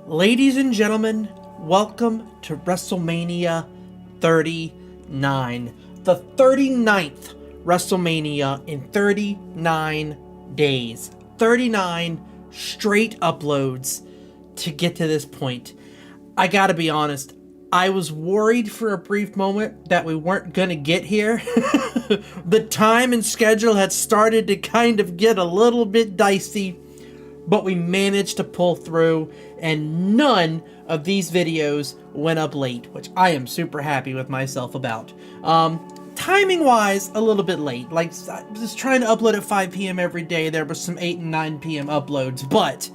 Ladies and gentlemen, welcome to Wrestlemania 39. The 39th Wrestlemania in 39 days. 39 straight uploads to get to this point. I gotta be honest, I was worried for a brief moment that we weren't gonna get here. The time and schedule had started to kind of get a little bit dicey, but we managed to pull through, and none of these videos went up late, which I am super happy with myself about. Timing wise, a little bit late. Like, I was just trying to upload at 5 p.m. every day. There was some 8 and 9 p.m. uploads, but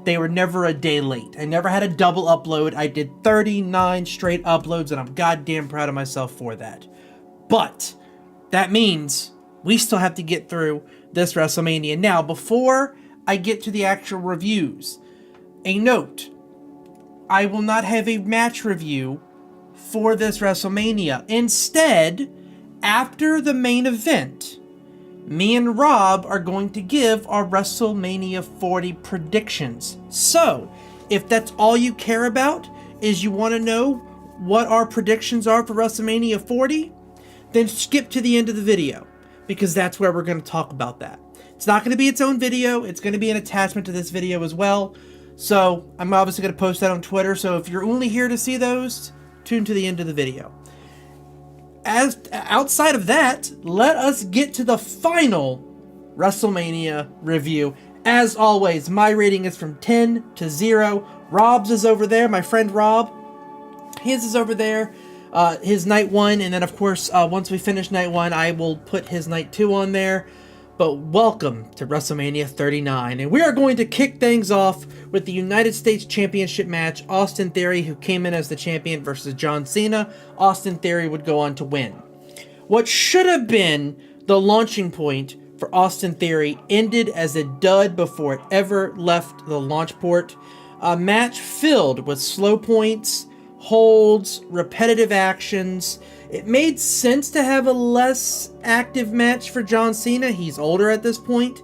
they were never a day late. I never had a double upload. I did 39 straight uploads, and I'm goddamn proud of myself for that. But that means we still have to get through this WrestleMania. Now, before I get to the actual reviews, a note: I will not have a match review for this WrestleMania. Instead, after the main event, me and Rob are going to give our WrestleMania 40 predictions. So, if that's all you care about, is you want to know what our predictions are for WrestleMania 40, then skip to the end of the video, because that's where we're going to talk about that. It's not going to be its own video. It's going to be an attachment to this video as well. So I'm obviously going to post that on Twitter. So if you're only here to see those, tune to the end of the video. As outside of that, let us get to the final WrestleMania review. As always, my rating is from 10 to 0. Rob's is over there. My friend Rob, his is over there. His night 1. And then, of course, once we finish night 1, I will put his night 2 on there. But welcome to WrestleMania 39, and we are going to kick things off with the United States Championship match. Austin Theory, who came in as the champion, versus John Cena. Austin Theory would go on to win. What should have been the launching point for Austin Theory ended as a dud before it ever left the launch port. A match filled with slow points, holds, repetitive actions. It made sense to have a less active match for John Cena. He's older at this point.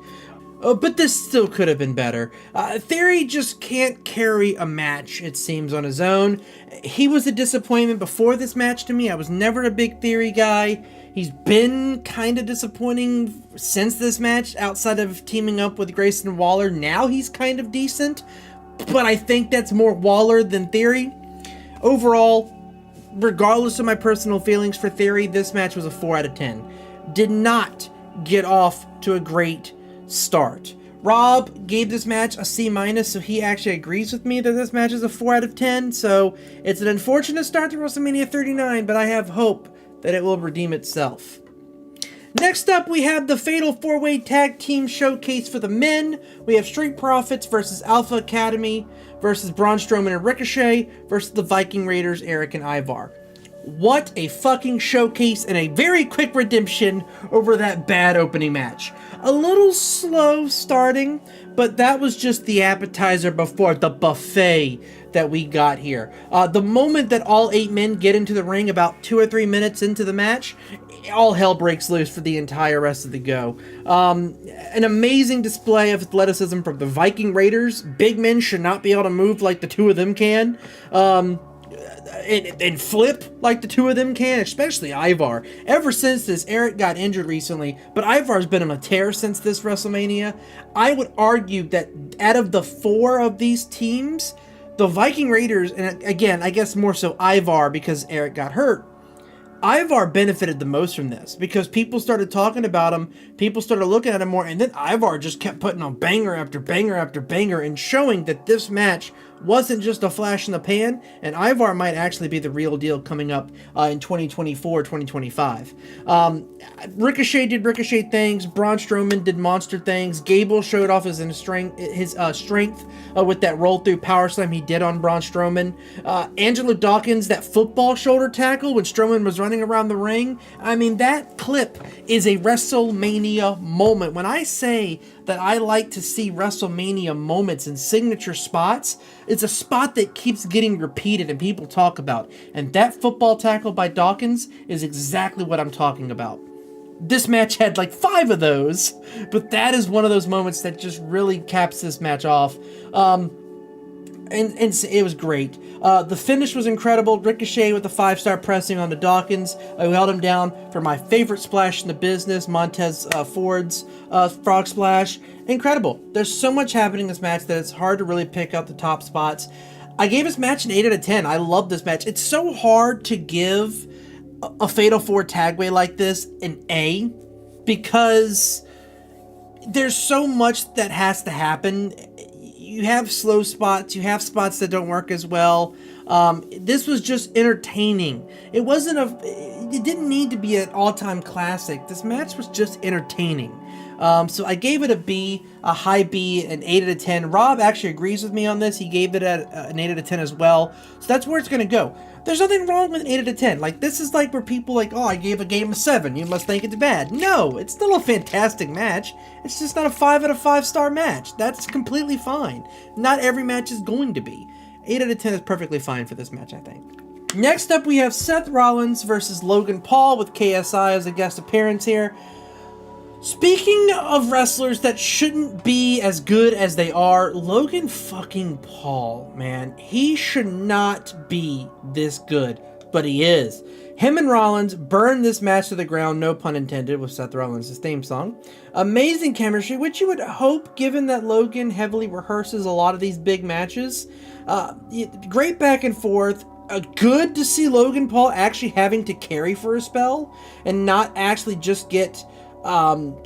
But this still could have been better. Theory just can't carry a match, it seems, on his own. He was a disappointment before this match to me. I was never a big Theory guy. He's been kind of disappointing since this match, outside of teaming up with Grayson Waller. Now he's kind of decent, but I think that's more Waller than Theory. Overall, regardless of my personal feelings for Theory, this match was a 4 out of 10. Did not get off to a great start. Rob gave this match a C-, so he actually agrees with me that this match is a 4 out of 10. So it's an unfortunate start to WrestleMania 39, but I have hope that it will redeem itself. Next up, we have the Fatal 4-Way Tag Team Showcase for the men. We have Street Profits versus Alpha Academy versus Braun Strowman and Ricochet versus the Viking Raiders, Eric and Ivar. What a fucking showcase, and a very quick redemption over that bad opening match. A little slow starting, but that was just the appetizer before the buffet that we got here. The moment that all 8 men get into the ring, about 2 or 3 minutes into the match, all hell breaks loose for the entire rest of the go. An amazing display of athleticism from the Viking Raiders. Big men should not be able to move like the 2 of them can. And flip like the 2 of them can, especially Ivar. Ever since this, Eric got injured recently, but Ivar's been on a tear since this WrestleMania. I would argue that out of the 4 of these teams, the Viking Raiders, and again, I guess more so Ivar because Eric got hurt, Ivar benefited the most from this because people started talking about him, people started looking at him more, and then Ivar just kept putting on banger after banger after banger and showing that this match wasn't just a flash in the pan, and Ivar might actually be the real deal coming up in 2024, 2025. Ricochet did Ricochet things, Braun Strowman did monster things, Gable showed off his strength with that roll-through power slam he did on Braun Strowman. Angelo Dawkins, that football shoulder tackle when Strowman was running around the ring. I mean, that clip is a WrestleMania moment. When I say that I like to see WrestleMania moments and signature spots, it's a spot that keeps getting repeated and people talk about. And that football tackle by Dawkins is exactly what I'm talking about. This match had like 5 of those, but that is one of those moments that just really caps this match off. And it was great. The finish was incredible. Ricochet with the 5-star pressing on the Dawkins, who held him down for my favorite splash in the business, Montez Ford's frog splash. Incredible. There's so much happening in this match that it's hard to really pick out the top spots. I gave this match an 8 out of 10. I love this match. It's so hard to give a Fatal 4 tagway like this an A, because there's so much that has to happen. You have slow spots, you have spots that don't work as well. This was just entertaining. It didn't need to be an all-time classic. This match was just entertaining. So I gave it a B, a high B, an 8 out of 10. Rob actually agrees with me on this. He gave it an 8 out of 10 as well. So that's where it's going to go. There's nothing wrong with an 8 out of 10. Like, this is like where people like, oh, I gave a game a 7. You must think it's bad. No, it's still a fantastic match. It's just not a 5 out of 5 star match. That's completely fine. Not every match is going to be. 8 out of 10 is perfectly fine for this match, I think. Next up, we have Seth Rollins versus Logan Paul with KSI as a guest appearance here. Speaking of wrestlers that shouldn't be as good as they are, Logan fucking Paul, man. He should not be this good, but he is. Him and Rollins burned this match to the ground, no pun intended, with Seth Rollins' theme song. Amazing chemistry, which you would hope given that Logan heavily rehearses a lot of these big matches. Great back and forth. Good to see Logan Paul actually having to carry for a spell and not actually just get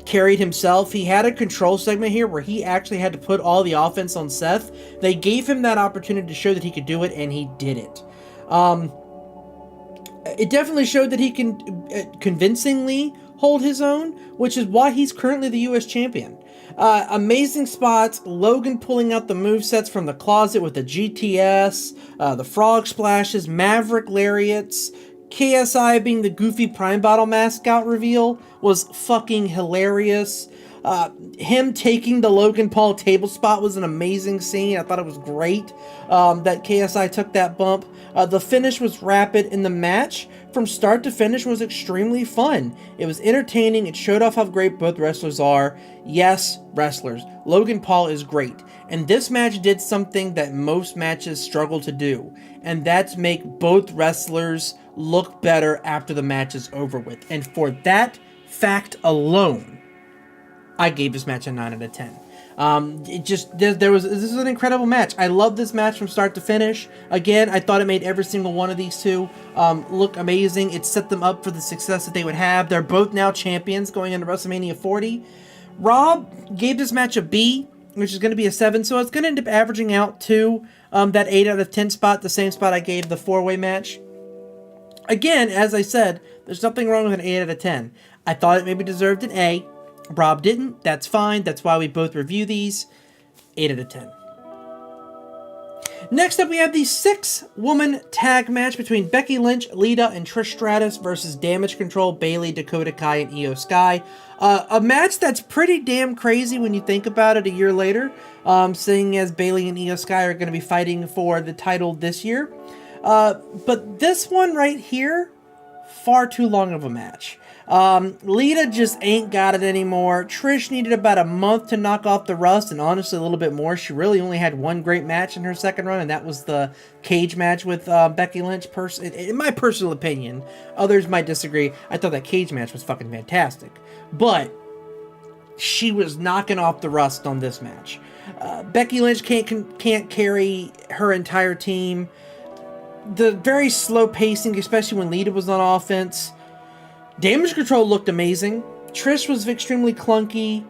carried himself. He had a control segment here where he actually had to put all the offense on Seth. They gave him that opportunity to show that he could do it, and he did it. It definitely showed that he can convincingly hold his own, which is why he's currently the U.S. champion. Amazing spots, Logan pulling out the movesets from the closet with the GTS, the frog splashes, Maverick lariats. KSI being the goofy Prime Bottle mascot reveal was fucking hilarious. Him taking the Logan Paul table spot was an amazing scene. I thought it was great that KSI took that bump. The finish was rapid, and the match from start to finish was extremely fun. It was entertaining. It showed off how great both wrestlers are. Yes, wrestlers. Logan Paul is great. And this match did something that most matches struggle to do, and that's make both wrestlers look better after the match is over with. And for that fact alone, I gave this match a 9 out of 10. This is an incredible match. I love this match from start to finish. Again, I thought it made every single one of these two look amazing. It set them up for the success that they would have. They're both now champions going into WrestleMania 40. Rob gave this match a B, which is going to be a 7, so it's going to end up averaging out to that 8 out of 10 spot, the same spot I gave the 4-way match. Again, as I said, there's nothing wrong with an 8 out of 10. I thought it maybe deserved an A. Rob didn't. That's fine. That's why we both review these. 8 out of 10. Next up, we have the 6-woman tag match between Becky Lynch, Lita, and Trish Stratus versus Damage Control, Bayley, Dakota Kai, and Io Sky. A match that's pretty damn crazy when you think about it a year later, seeing as Bayley and Io Sky are going to be fighting for the title this year. But this one right here, far too long of a match. Lita just ain't got it anymore. Trish needed about a month to knock off the rust, and honestly a little bit more. She really only had one great match in her second run, and that was the cage match with Becky Lynch. In my personal opinion, others might disagree. I thought that cage match was fucking fantastic, but she was knocking off the rust on this match. Becky Lynch can't carry her entire team. The very slow pacing, especially when Lita was on offense. Damage Control looked amazing. Trish was extremely clunky.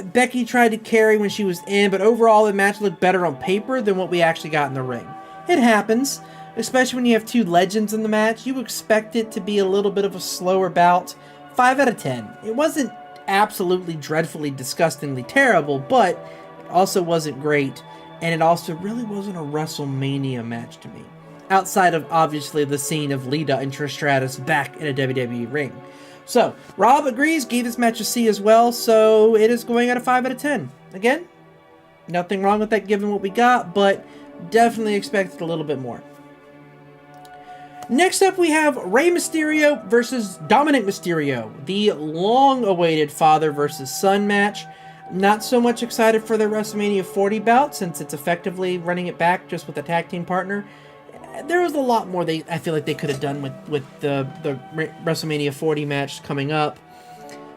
Becky tried to carry when she was in, but overall the match looked better on paper than what we actually got in the ring. It happens, especially when you have two legends in the match. You expect it to be a little bit of a slower bout. 5 out of 10. It wasn't absolutely dreadfully, disgustingly terrible, but it also wasn't great, and it also really wasn't a WrestleMania match to me. Outside of, obviously, the scene of Lita and Trish Stratus back in a WWE ring. So, Rob agrees, gave this match a C as well, so it is going at a 5 out of 10. Again, nothing wrong with that given what we got, but definitely expected a little bit more. Next up, we have Rey Mysterio versus Dominic Mysterio, the long-awaited father versus son match. Not so much excited for the WrestleMania 40 bout, since it's effectively running it back just with a tag team partner. There was a lot more I feel like they could have done with the WrestleMania 40 match coming up.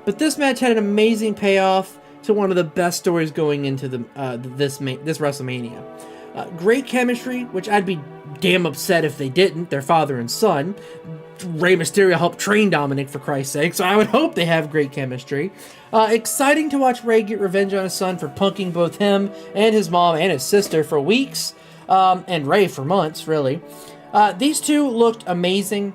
But this match had an amazing payoff to one of the best stories going into this WrestleMania. Great chemistry, which I'd be damn upset if they didn't. They're father and son. Rey Mysterio helped train Dominic, for Christ's sake, so I would hope they have great chemistry. Exciting to watch Rey get revenge on his son for punking both him and his mom and his sister for weeks, and Rey for months, really. These two looked amazing.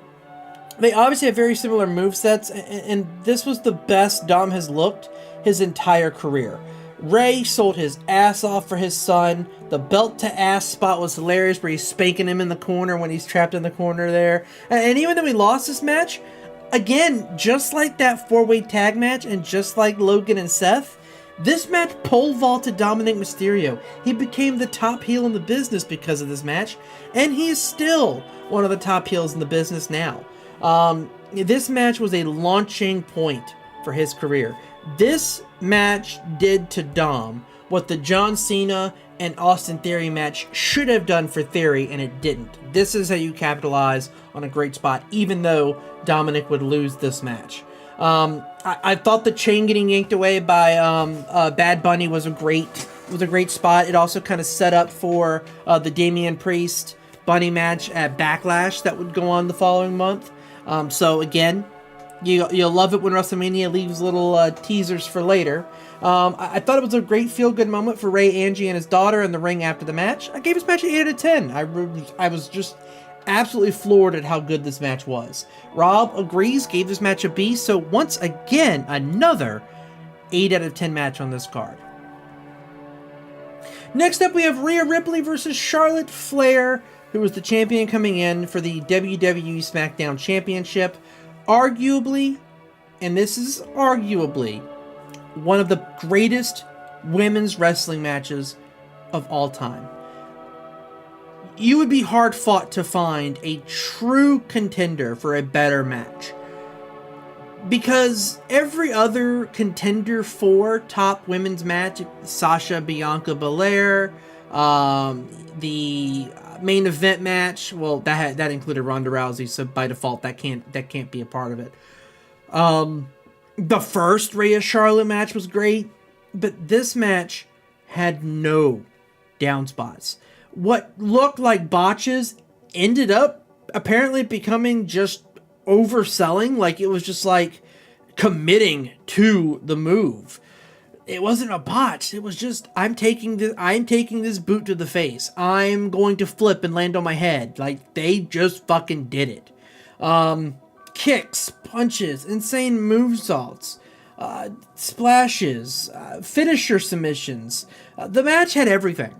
They obviously have very similar movesets, and this was the best Dom has looked his entire career. Rey sold his ass off for his son. The belt to ass spot was hilarious, where he's spanking him in the corner when he's trapped in the corner there. And even though he lost this match, again, just like that 4-way tag match and just like Logan and Seth, this match pole vaulted Dominic Mysterio. He became the top heel in the business because of this match, and he is still one of the top heels in the business now. This match was a launching point for his career. This match did to Dom what the John Cena and Austin Theory match should have done for Theory, and it didn't. This is how you capitalize on a great spot, even though Dominic would lose this match. I thought the chain getting yanked away by Bad Bunny was a great spot. It also kind of set up for the Damian Priest Bunny match at Backlash that would go on the following month. So again, you'll love it when WrestleMania leaves little teasers for later. I thought it was a great feel-good moment for Ray, Angie, and his daughter in the ring after the match. I gave this match an 8 out of 10. I was just absolutely floored at how good this match was. Rob agrees, gave this match a B, so once again, another 8 out of 10 match on this card. Next up, we have Rhea Ripley versus Charlotte Flair, who was the champion coming in for the WWE SmackDown Championship. Arguably, and this is arguably, one of the greatest women's wrestling matches of all time. You would be hard-fought to find a true contender for a better match, because every other contender for top women's match, Sasha, Bianca Belair, the main event match, well, that included Ronda Rousey, so by default that can't be a part of it. The first Rhea Charlotte match was great, but this match had no down spots. What looked like botches ended up apparently becoming just overselling, like it was just like committing to the move. It wasn't a botch. It was just, I'm taking this boot to the face. I'm going to flip and land on my head. Like, they just fucking did it. Kicks, punches, insane movesaults, splashes, finisher submissions. The match had everything.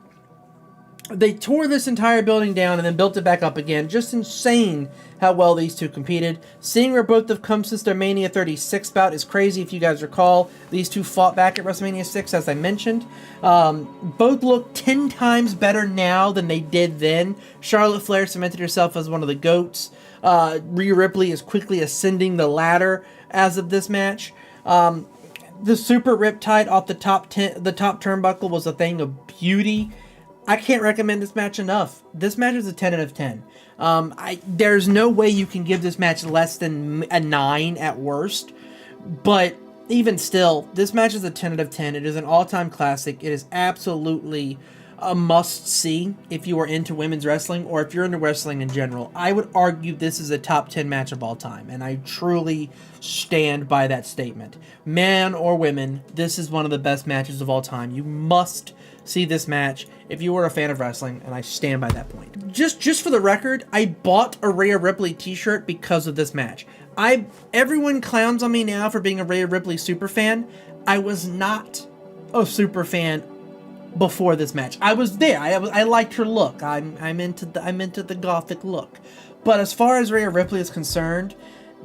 They tore this entire building down and then built it back up again. Just insane how well these two competed. Seeing where both have come since their Mania 36 bout is crazy. If you guys recall, these two fought back at WrestleMania 6, as I mentioned. Both look 10 times better now than they did then. Charlotte Flair cemented herself as one of the GOATs. Rhea Ripley is quickly ascending the ladder as of this match. The super riptide off the top turnbuckle was a thing of beauty. I can't recommend this match enough. This match is a 10 out of 10. There's no way you can give this match less than a 9 at worst. But even still, this match is a 10 out of 10. It is an all-time classic. It is absolutely a must-see if you are into women's wrestling or if you're into wrestling in general. I would argue this is a top 10 match of all time, and I truly stand by that statement. Man or women, this is one of the best matches of all time. You must see this match if you were a fan of wrestling, and I stand by that point. Just for the record, I bought a Rhea Ripley t-shirt because of this match. Everyone clowns on me now for being a Rhea Ripley super fan. I was not a super fan before this match. I was there. I liked her look. I'm into the gothic look. But as far as Rhea Ripley is concerned,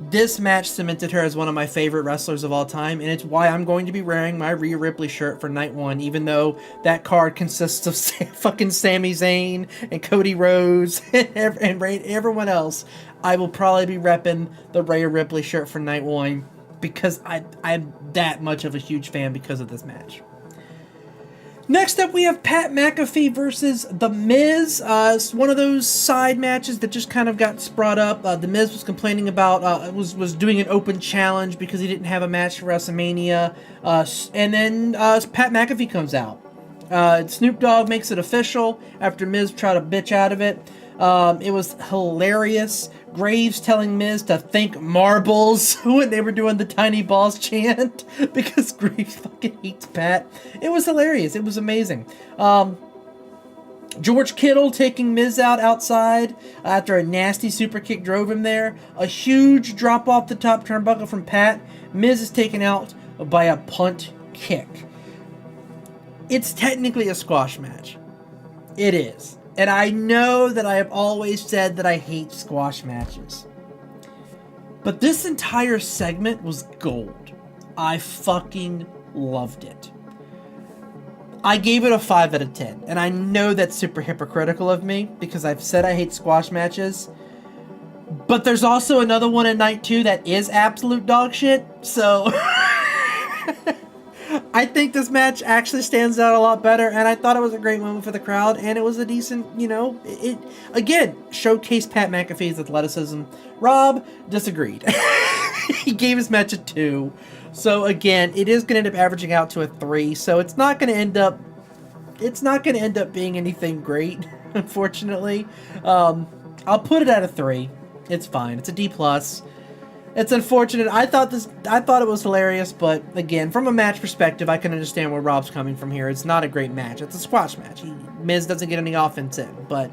this match cemented her as one of my favorite wrestlers of all time, and it's why I'm going to be wearing my Rhea Ripley shirt for night one, even though that card consists of fucking Sami Zayn and Cody Rhodes and everyone else. I will probably be repping the Rhea Ripley shirt for night one because I'm that much of a huge fan because of this match. Next up, we have Pat McAfee versus The Miz. It's one of those side matches that just kind of got brought up. The Miz was complaining about, was doing an open challenge because he didn't have a match for WrestleMania. And then Pat McAfee comes out. Snoop Dogg makes it official after Miz tried to bitch out of it. It was hilarious. Graves telling Miz to thank marbles when they were doing the tiny balls chant because Graves fucking hates Pat. It was hilarious. It was amazing. George Kittle taking Miz outside after a nasty super kick drove him there. A huge drop off the top turnbuckle from Pat. Miz is taken out by a punt kick. It's technically a squash match. It is. And I know that I have always said that I hate squash matches. But this entire segment was gold. I fucking loved it. I gave it a 5 out of 10. And I know that's super hypocritical of me because I've said I hate squash matches. But there's also another one in night 2 that is absolute dog shit. So I think this match actually stands out a lot better, and I thought it was a great moment for the crowd, and it was a decent, it again, showcased Pat McAfee's athleticism. Rob disagreed. He gave his match a 2. So again, it is going to end up averaging out to a 3, so it's not going to end up being anything great, unfortunately. I'll put it at a 3. It's fine. It's a D+. It's unfortunate. I thought it was hilarious, but again, from a match perspective, I can understand where Rob's coming from here. It's not a great match. It's a squash match. Miz doesn't get any offense in, but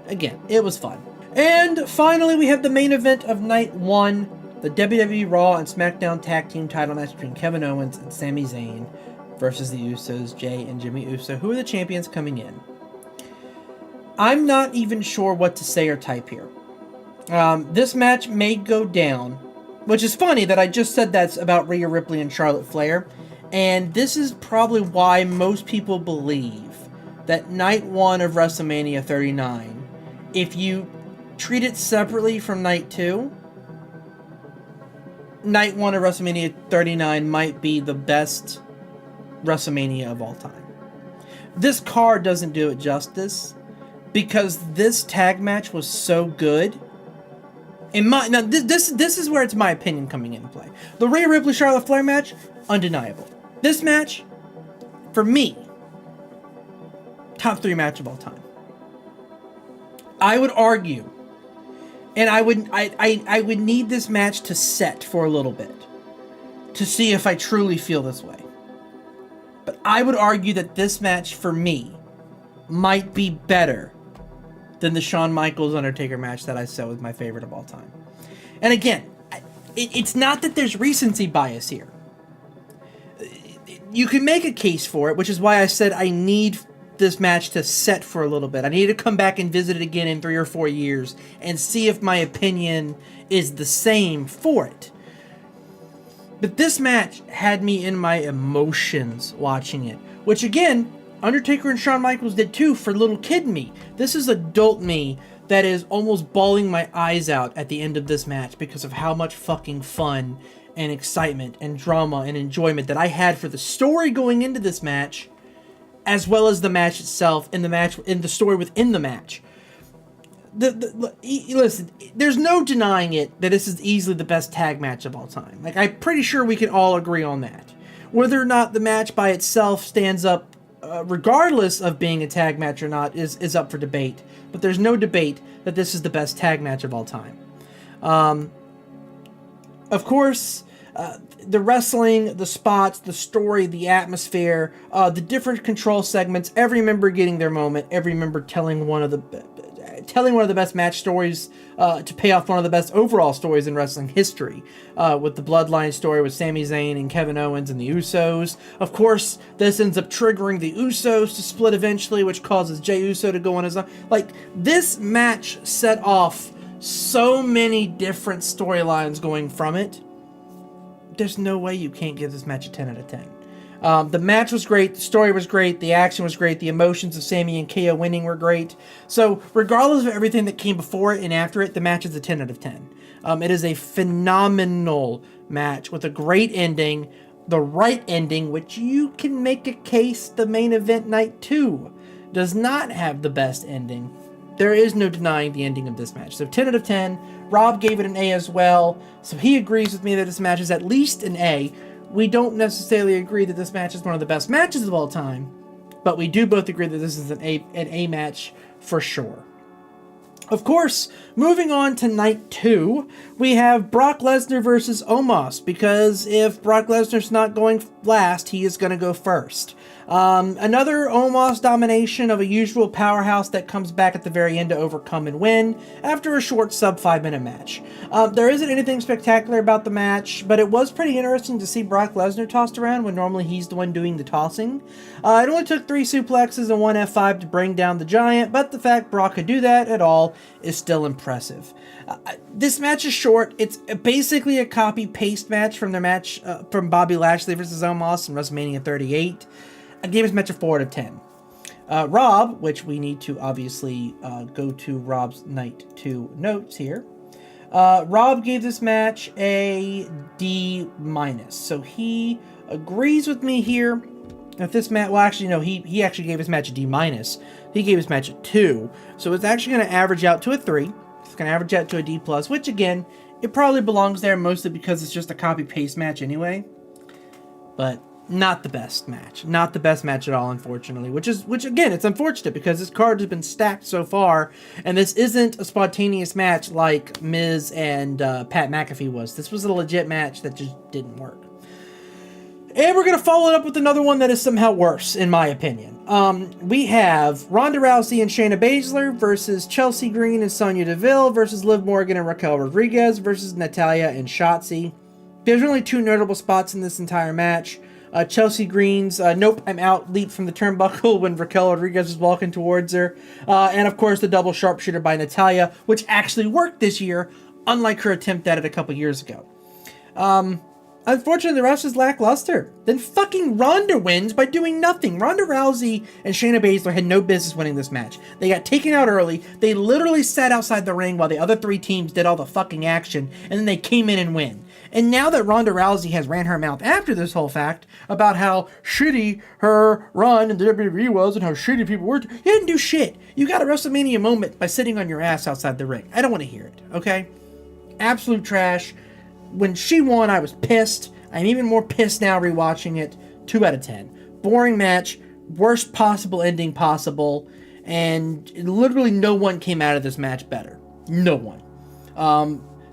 again, it was fun. And finally, we have the main event of night 1, the WWE Raw and SmackDown Tag Team title match between Kevin Owens and Sami Zayn versus the Usos, Jay and Jimmy Uso, who are the champions coming in. I'm not even sure what to say or type here. This match may go down, which is funny that I just said that's about Rhea Ripley and Charlotte Flair, and this is probably why most people believe that night 1 of WrestleMania 39, if you treat it separately from night 2, night 1 of WrestleMania 39 might be the best WrestleMania of all time. This card doesn't do it justice, because this tag match was so good. Now this is where it's my opinion coming into play. The Rhea Ripley Charlotte Flair match, undeniable. This match, for me, top 3 match of all time. I would argue, and I would need this match to set for a little bit to see if I truly feel this way. But I would argue that this match for me might be better than the Shawn Michaels Undertaker match that I said was my favorite of all time. And again, it's not that there's recency bias here. You can make a case for it, which is why I said I need this match to set for a little bit. I need to come back and visit it again in 3 or 4 years and see if my opinion is the same for it. But this match had me in my emotions watching it, which again, Undertaker and Shawn Michaels did too for little kid me. This is adult me that is almost bawling my eyes out at the end of this match because of how much fucking fun and excitement and drama and enjoyment that I had for the story going into this match, as well as the match itself and the story within the match. Listen, there's no denying it that this is easily the best tag match of all time. Like, I'm pretty sure we can all agree on that. Whether or not the match by itself stands up regardless of being a tag match or not, is up for debate. But there's no debate that this is the best tag match of all time. Of course, the wrestling, the spots, the story, the atmosphere, the different control segments, every member getting their moment, every member telling one of the best match stories to pay off one of the best overall stories in wrestling history, with the Bloodline story with Sami Zayn and Kevin Owens and the Usos. Of course, this ends up triggering the Usos to split eventually, which causes Jey Uso to go on his own. Like, this match set off so many different storylines going from it. There's no way you can't give this match a 10 out of 10. The match was great, the story was great, the action was great, the emotions of Sami and KO winning were great. So, regardless of everything that came before it and after it, the match is a 10 out of 10. It is a phenomenal match with a great ending, the right ending, which you can make a case the main event night 2 does not have the best ending. There is no denying the ending of this match. So 10 out of 10. Rob gave it an A as well. So he agrees with me that this match is at least an A. We don't necessarily agree that this match is one of the best matches of all time, but we do both agree that this is an A match for sure. Of course, moving on to night 2, we have Brock Lesnar versus Omos, because if Brock Lesnar's not going last, he is going to go first. Another Omos domination of a usual powerhouse that comes back at the very end to overcome and win after a short sub 5-minute match. There isn't anything spectacular about the match, but it was pretty interesting to see Brock Lesnar tossed around when normally he's the one doing the tossing. It only took 3 suplexes and 1 F5 to bring down the Giant, but the fact Brock could do that at all is still impressive. This match is short. It's basically a copy-paste match from their match from Bobby Lashley versus Omos in WrestleMania 38. I gave this match a 4 out of 10. Rob, which we need to obviously go to Rob's night 2 notes here. Rob gave this match a D-. So he agrees with me here. If this match, well, actually, no, he actually gave his match a D-. He gave his match a 2. So it's actually going to average out to a 3. It's going to average out to a D+, which again, it probably belongs there mostly because it's just a copy-paste match anyway. But not the best match. Not the best match at all, unfortunately. Which again, it's unfortunate because this card has been stacked so far, and this isn't a spontaneous match like Miz and Pat McAfee was. This was a legit match that just didn't work. And we're going to follow it up with another one that is somehow worse, in my opinion. We have Ronda Rousey and Shayna Baszler versus Chelsea Green and Sonya Deville versus Liv Morgan and Raquel Rodriguez versus Natalya and Shotzi. There's only 2 notable spots in this entire match. Chelsea Green's nope, I'm out leap from the turnbuckle when Raquel Rodriguez was walking towards her. And of course the double sharpshooter by Natalya, which actually worked this year, unlike her attempt at it a couple years ago. Unfortunately, the rest is lackluster. Then fucking Ronda wins by doing nothing. Ronda Rousey and Shayna Baszler had no business winning this match. They got taken out early. They literally sat outside the ring while the other 3 teams did all the fucking action, and then they came in and win. And now that Ronda Rousey has ran her mouth after this whole fact about how shitty her run in the WWE was and how shitty people were, you didn't do shit. You got a WrestleMania moment by sitting on your ass outside the ring. I don't want to hear it, okay? Absolute trash. When she won, I was pissed. I'm even more pissed now rewatching it. 2 out of 10. Boring match. Worst possible ending possible. And literally no one came out of this match better. No one.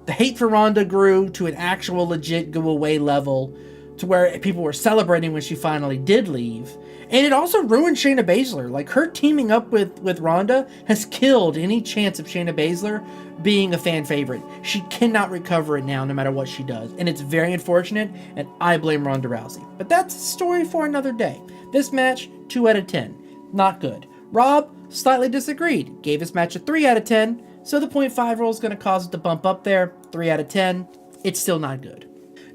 The hate for Ronda grew to an actual legit go away level to where people were celebrating when she finally did leave. And it also ruined Shayna Baszler. Like, her teaming up with Ronda has killed any chance of Shayna Baszler being a fan favorite. She cannot recover it now, no matter what she does. And it's very unfortunate, and I blame Ronda Rousey. But that's a story for another day. This match, 2 out of 10. Not good. Rob slightly disagreed. Gave this match a 3 out of 10. So the 0.5 rule is going to cause it to bump up there. 3 out of 10. It's still not good.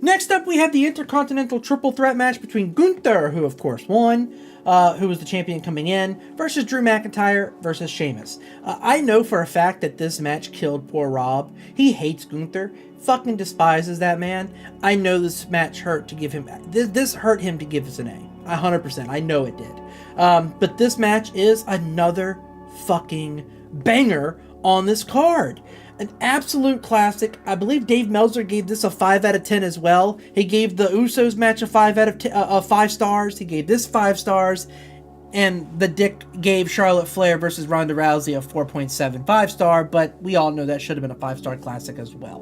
Next up, we have the Intercontinental Triple Threat match between Gunther, who of course won, who was the champion coming in, versus Drew McIntyre versus Sheamus. I know for a fact that this match killed poor Rob. He hates Gunther, fucking despises that man. I know this match hurt to give him, this hurt him to give us an A. 100%, I know it did. But this match is another fucking banger on this card. An absolute classic. I believe Dave Meltzer gave this a 5 out of 10 as well. He gave the Usos match a 5 out of 5 stars. He gave this 5 stars. And the Dick gave Charlotte Flair versus Ronda Rousey a 4.75 star, but we all know that should have been a 5-star classic as well.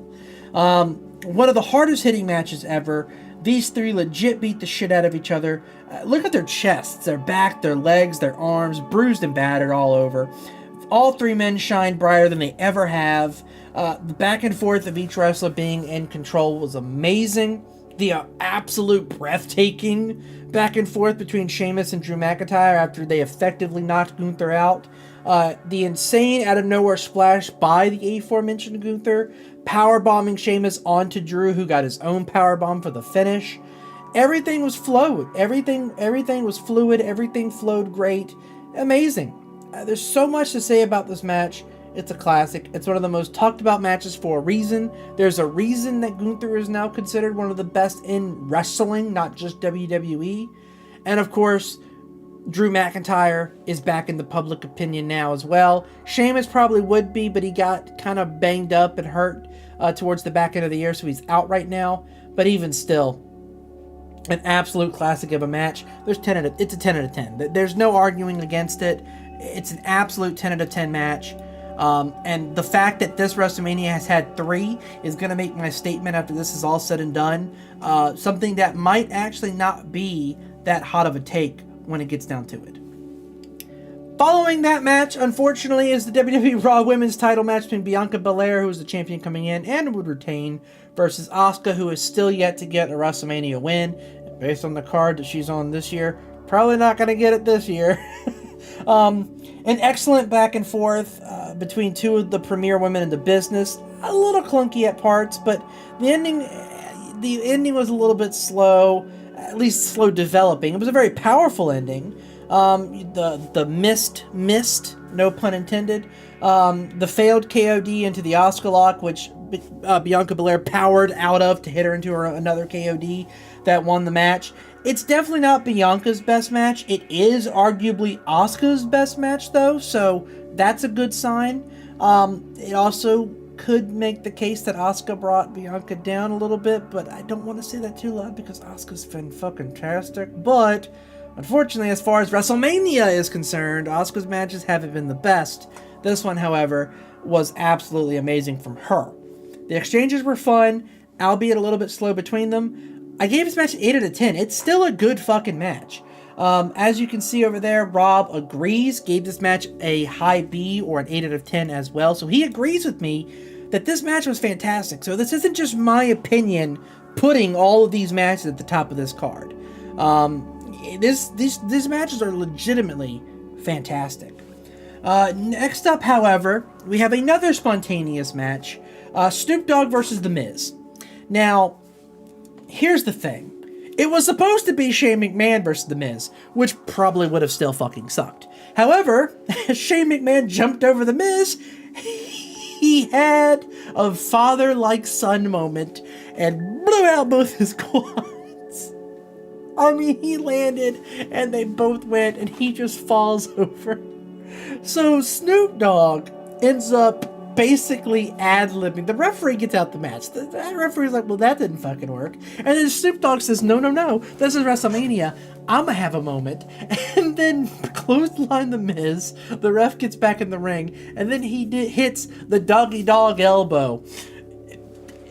One of the hardest hitting matches ever. These 3 legit beat the shit out of each other. Look at their chests, their back, their legs, their arms, bruised and battered all over. All 3 men shine brighter than they ever have. The back and forth of each wrestler being in control was amazing. The absolute breathtaking back and forth between Sheamus and Drew McIntyre after they effectively knocked Gunther out. The insane out of nowhere splash by the aforementioned Gunther, powerbombing Sheamus onto Drew, who got his own powerbomb for the finish. Everything was flowed. Everything was fluid. Everything flowed great. Amazing. There's so much to say about this match. It's a classic. It's one of the most talked about matches for a reason. There's a reason that Gunther is now considered one of the best in wrestling, not just WWE. And of course, Drew McIntyre is back in the public opinion now as well. Sheamus probably would be, but he got kind of banged up and hurt towards the back end of the year, so he's out right now. But even still, an absolute classic of a match. It's a 10 out of 10. There's no arguing against it. It's an absolute 10 out of 10 match. And the fact that this WrestleMania has had 3 is going to make my statement after this is all said and done something that might actually not be that hot of a take when it gets down to it. Following that match, unfortunately, is the WWE Raw Women's title match between Bianca Belair, who is the champion coming in and would retain, versus Asuka, who is still yet to get a WrestleMania win. Based on the card that she's on this year, probably not going to get it this year. An excellent back and forth between two of the premier women in the business. A little clunky at parts, but the ending was a little bit slow, at least slow developing. It was a very powerful ending. The missed, no pun intended. The failed KOD into the Asuka lock, which Bianca Belair powered out of to hit her into another KOD that won the match. It's definitely not Bianca's best match. It is arguably Asuka's best match, though, so that's a good sign. It also could make the case that Asuka brought Bianca down a little bit, but I don't want to say that too loud because Asuka's been fucking fantastic. But unfortunately, as far as WrestleMania is concerned, Asuka's matches haven't been the best. This one, however, was absolutely amazing from her. The exchanges were fun, albeit a little bit slow between them. I gave this match an 8 out of 10. It's still a good fucking match. As you can see over there, Rob agrees, gave this match a high B or an 8 out of 10 as well. So he agrees with me that this match was fantastic. So this isn't just my opinion putting all of these matches at the top of this card. These matches are legitimately fantastic. Next up, however, we have another spontaneous match. Snoop Dogg versus The Miz. Now, here's the thing. It was supposed to be Shane McMahon versus The Miz, which probably would have still fucking sucked. However, Shane McMahon jumped over The Miz. He had a father-like son moment and blew out both his quads. I mean, he landed and they both went and he just falls over. So Snoop Dogg ends up basically ad-libbing. The referee gets out the match. The referee's like, well, that didn't fucking work. And then Snoop Dogg says, no, this is WrestleMania. I'm gonna have a moment. And then clothesline The Miz. The ref gets back in the ring. And then he hits the doggy dog elbow.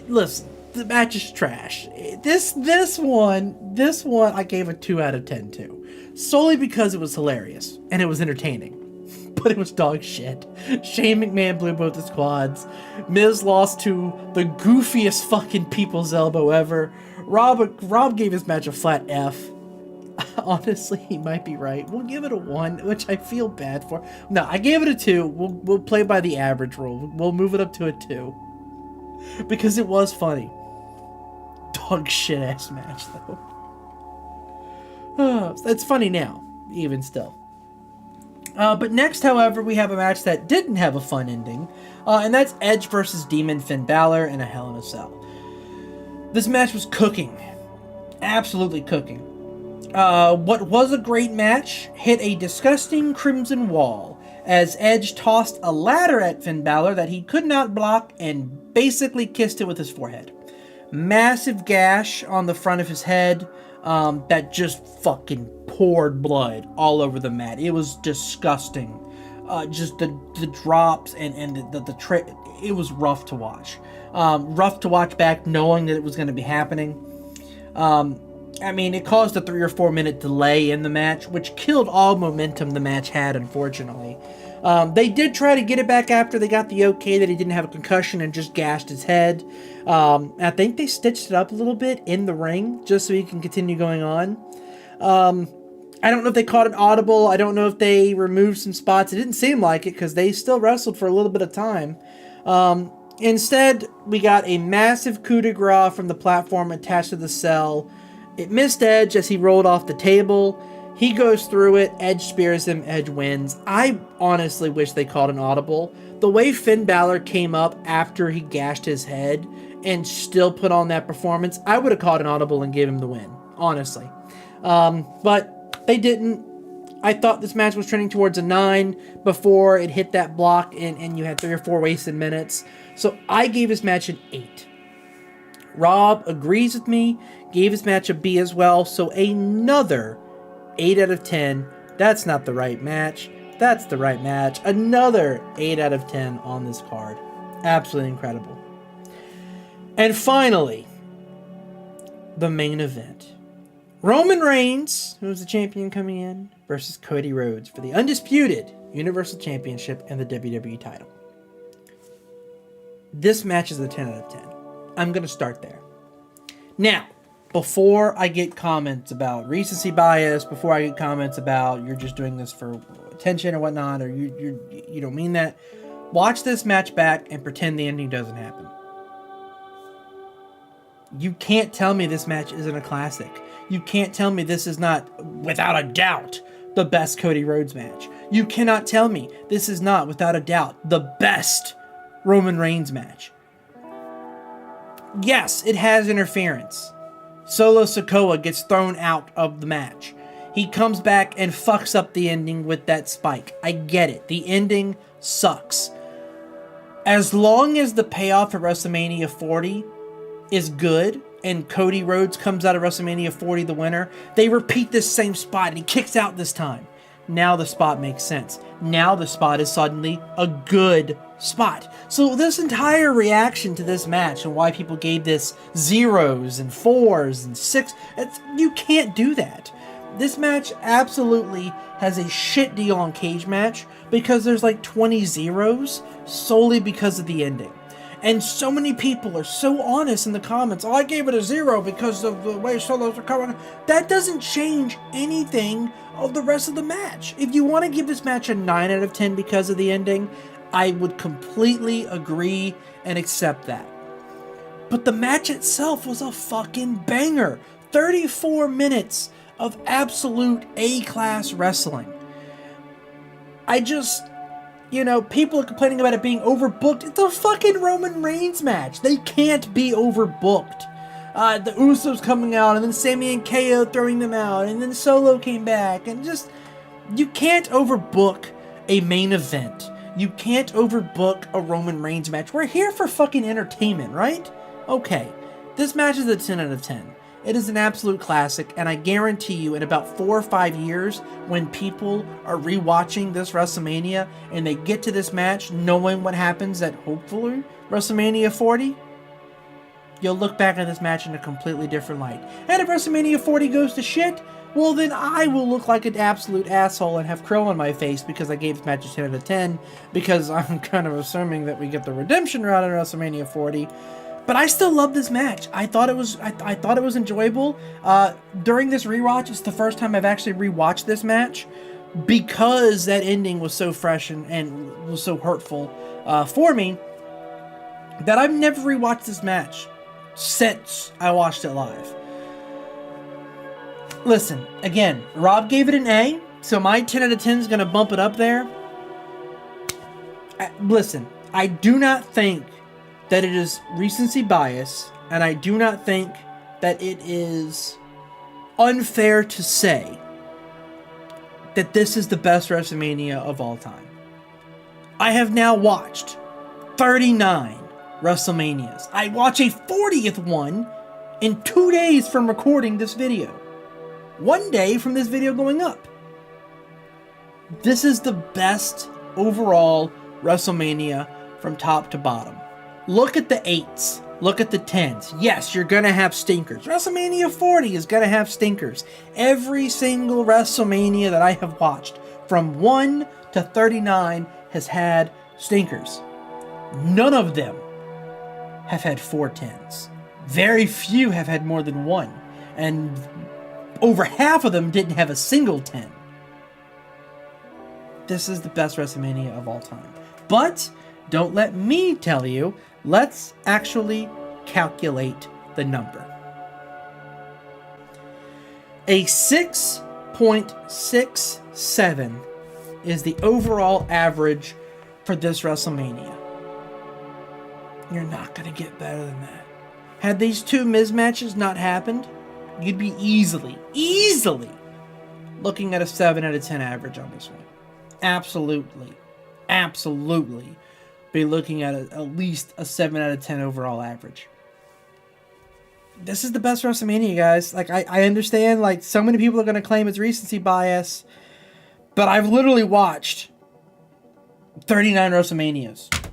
Listen, the match is trash. This one, I gave a 2 out of 10 to. Solely because it was hilarious. And it was entertaining. But it was dog shit. Shane McMahon blew both his quads. Miz lost to the goofiest fucking people's elbow ever. Rob gave his match a flat F. Honestly, he might be right. We'll give it a 1, which I feel bad for. No, I gave it a 2. We'll play by the average rule. We'll move it up to a 2. Because it was funny. Dog shit ass match, though. It's funny now, even still. But next, however, we have a match that didn't have a fun ending, and that's Edge versus Demon Finn Balor in a Hell in a Cell. This match was cooking. Absolutely cooking. What was a great match hit a disgusting crimson wall as Edge tossed a ladder at Finn Balor that he could not block and basically kissed it with his forehead. Massive gash on the front of his head. That just fucking poured blood all over the mat. It was disgusting. Just the drops and the it was rough to watch. Rough to watch back knowing that it was going to be happening. I mean, it caused a 3 or 4 minute delay in the match, which killed all momentum the match had, unfortunately. They did try to get it back after they got the okay that he didn't have a concussion and just gashed his head. I think they stitched it up a little bit in the ring just so he can continue going on. I don't know if they caught an audible. I don't know if they removed some spots. It didn't seem like it because they still wrestled for a little bit of time. Instead, we got a massive coup de grace from the platform attached to the cell. It missed Edge as he rolled off the table. He goes through it. Edge spears him. Edge wins. I honestly wish they called an audible. The way Finn Balor came up after he gashed his head and still put on that performance, I would have called an audible and gave him the win, honestly. But they didn't. I thought this match was trending towards a 9 before it hit that block and you had 3 or 4 wasted minutes. So I gave this match an 8. Rob agrees with me, gave this match a B as well. So another 8 out of 10. That's not the right match. That's the right match. Another 8 out of 10 on this card. Absolutely incredible. And finally, the main event. Roman Reigns, who's the champion coming in, versus Cody Rhodes for the undisputed Universal Championship and the WWE title. This match is a 10 out of 10. I'm going to start there. Now, before I get comments about recency bias, before I get comments about you're just doing this for attention or whatnot, or you don't mean that, watch this match back and pretend the ending doesn't happen. You can't tell me this match isn't a classic. You can't tell me this is not, without a doubt, the best Cody Rhodes match. You cannot tell me this is not, without a doubt, the best Roman Reigns match. Yes, it has interference. Solo Sikoa gets thrown out of the match. He comes back and fucks up the ending with that spike. I get it. The ending sucks. As long as the payoff at WrestleMania 40 is good, and Cody Rhodes comes out of WrestleMania 40 the winner, they repeat this same spot and he kicks out this time. Now the spot makes sense. Now the spot is suddenly a good spot. So this entire reaction to this match and why people gave this 0s and 4s and 6, you can't do that. This match absolutely has a shit deal on Cage Match because there's like 20 zeros solely because of the ending. And so many people are so honest in the comments. Oh, I gave it a 0 because of the way Solos are coming. That doesn't change anything of the rest of the match. If you want to give this match a 9 out of 10 because of the ending, I would completely agree and accept that. But the match itself was a fucking banger. 34 minutes of absolute A-class wrestling. People are complaining about it being overbooked. It's a fucking Roman Reigns match. They can't be overbooked. The Usos coming out, and then Sami and KO throwing them out, and then Solo came back, and you can't overbook a main event. You can't overbook a Roman Reigns match. We're here for fucking entertainment, right? Okay, this match is a 10 out of 10. It is an absolute classic, and I guarantee you in about 4 or 5 years, when people are rewatching this WrestleMania and they get to this match knowing what happens at hopefully WrestleMania 40, you'll look back at this match in a completely different light. And if WrestleMania 40 goes to shit, well then I will look like an absolute asshole and have crow on my face because I gave this match a 10 out of 10 because I'm kind of assuming that we get the redemption route in WrestleMania 40. But I still love this match. I thought it was enjoyable. During this rewatch, it's the first time I've actually rewatched this match because that ending was so fresh and was so hurtful for me that I've never rewatched this match since I watched it live. Listen, again, Rob gave it an A, so my 10 out of 10 is going to bump it up there. Listen, I do not think that it is recency bias, and I do not think that it is unfair to say that this is the best WrestleMania of all time. I have now watched 39 WrestleManias. I watch a 40th one in 2 days from recording this video. 1 day from this video going up. This is the best overall WrestleMania from top to bottom. Look at the 8s. Look at the 10s. Yes, you're going to have stinkers. WrestleMania 40 is going to have stinkers. Every single WrestleMania that I have watched, from 1 to 39, has had stinkers. None of them have had 4 10s. Very few have had more than one. And over half of them didn't have a single 10. This is the best WrestleMania of all time. But don't let me tell you. Let's actually calculate the number. A 6 4.67 is the overall average for this WrestleMania. You're not going to get better than that. Had these two Miz matches not happened, you'd be easily looking at a 7 out of 10 average on this one. Absolutely be looking at at least a 7 out of 10 overall average. This is the best WrestleMania, guys. Like, I understand, like, so many people are going to claim it's recency bias, but I've literally watched 39 WrestleManias.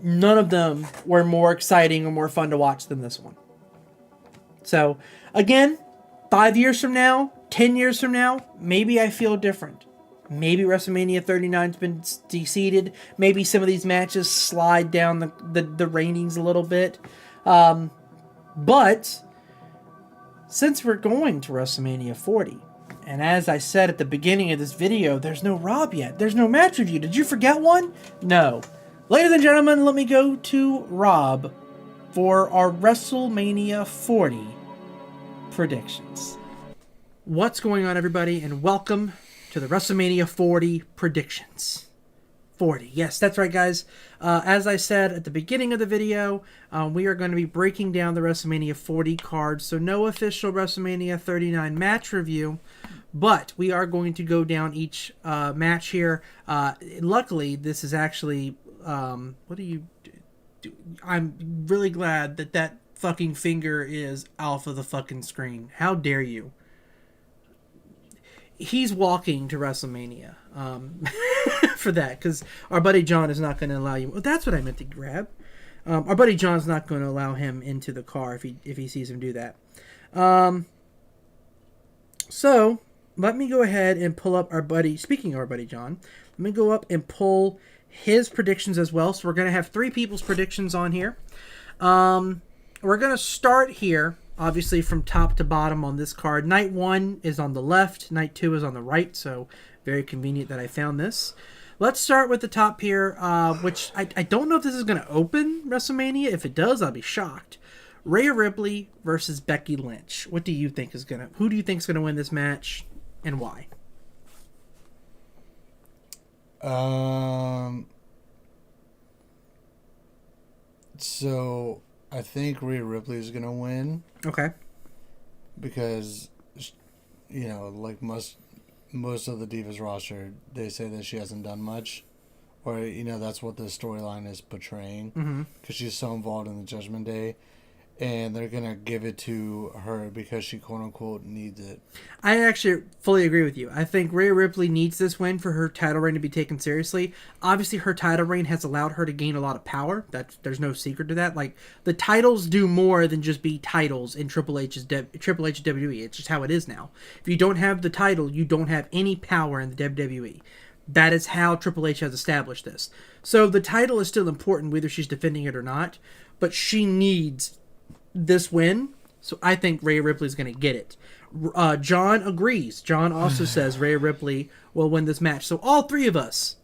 None of them were more exciting or more fun to watch than this one. So, again, 5 years from now, 10 years from now, maybe I feel different. Maybe WrestleMania 39's been deseeded. Maybe some of these matches slide down the ratings a little bit. But since we're going to WrestleMania 40, and as I said at the beginning of this video, there's no Rob yet. There's no match review. Did you forget one? No. Ladies and gentlemen, let me go to Rob for our WrestleMania 40 predictions. What's going on, everybody, and welcome to the WrestleMania 40 predictions. 40. Yes, that's right, guys. As I said at the beginning of the video, we are going to be breaking down the WrestleMania 40 card. So no official WrestleMania 39 match review, but we are going to go down each match here. Luckily, this is actually... what do you do? I'm really glad that fucking finger is off of the fucking screen. How dare you? He's walking to WrestleMania for that, because our buddy John is not going to allow you. Well, that's what I meant to grab. Our buddy John's not going to allow him into the car if he sees him do that. So let me go ahead and pull up our buddy. Speaking of our buddy John, let me go up and pull his predictions as well. So we're going to have three people's predictions on here. We're going to start here, obviously, from top to bottom on this card. Night 1 is on the left. Night 2 is on the right. So very convenient that I found this. Let's start with the top here, which I don't know if this is going to open WrestleMania. If it does, I'll be shocked. Rhea Ripley versus Becky Lynch. Who do you think is going to win this match, and why? So I think Rhea Ripley is gonna win. Okay. Because, you know, like most of the Divas roster, they say that she hasn't done much, or, you know, that's what the storyline is portraying. Because she's so involved in the Judgment Day, and they're gonna give it to her because she quote unquote needs it. I actually fully agree with you. I think Rhea Ripley needs this win for her title reign to be taken seriously. Obviously, her title reign has allowed her to gain a lot of power. There's no secret to that. Like, the titles do more than just be titles in Triple H's WWE. It's just how it is now. If you don't have the title, you don't have any power in the WWE. That is how Triple H has established this. So the title is still important, whether she's defending it or not. But she needs this win, so I think Rhea Ripley's going to get it. John agrees. John also says Rhea Ripley will win this match. So all three of us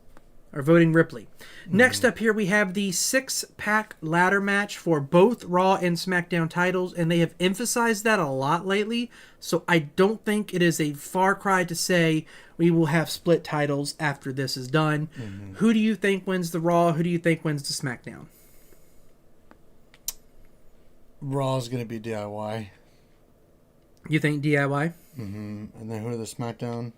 are voting Ripley. Next up here, we have the 6-pack ladder match for both Raw and SmackDown titles, and they have emphasized that a lot lately, so I don't think it is a far cry to say we will have split titles after this is done. Who do you think wins the Raw? Who do you think wins the SmackDown? Raw's gonna be DIY. You think DIY? And then who are the SmackDown?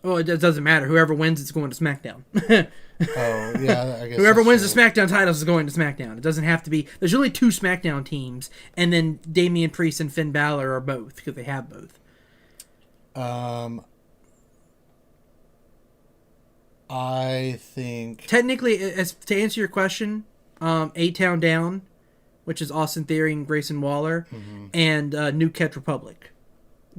Well, it doesn't matter. Whoever wins, it's going to SmackDown. Oh, yeah, I guess. Whoever wins the SmackDown titles is going to SmackDown. It doesn't have to be. There's only 2 SmackDown teams, and then Damian Priest and Finn Balor are both, because they have both. I think Technically, to answer your question, A-Town Down, which is Austin Theory and Grayson Waller, and New Catch Republic.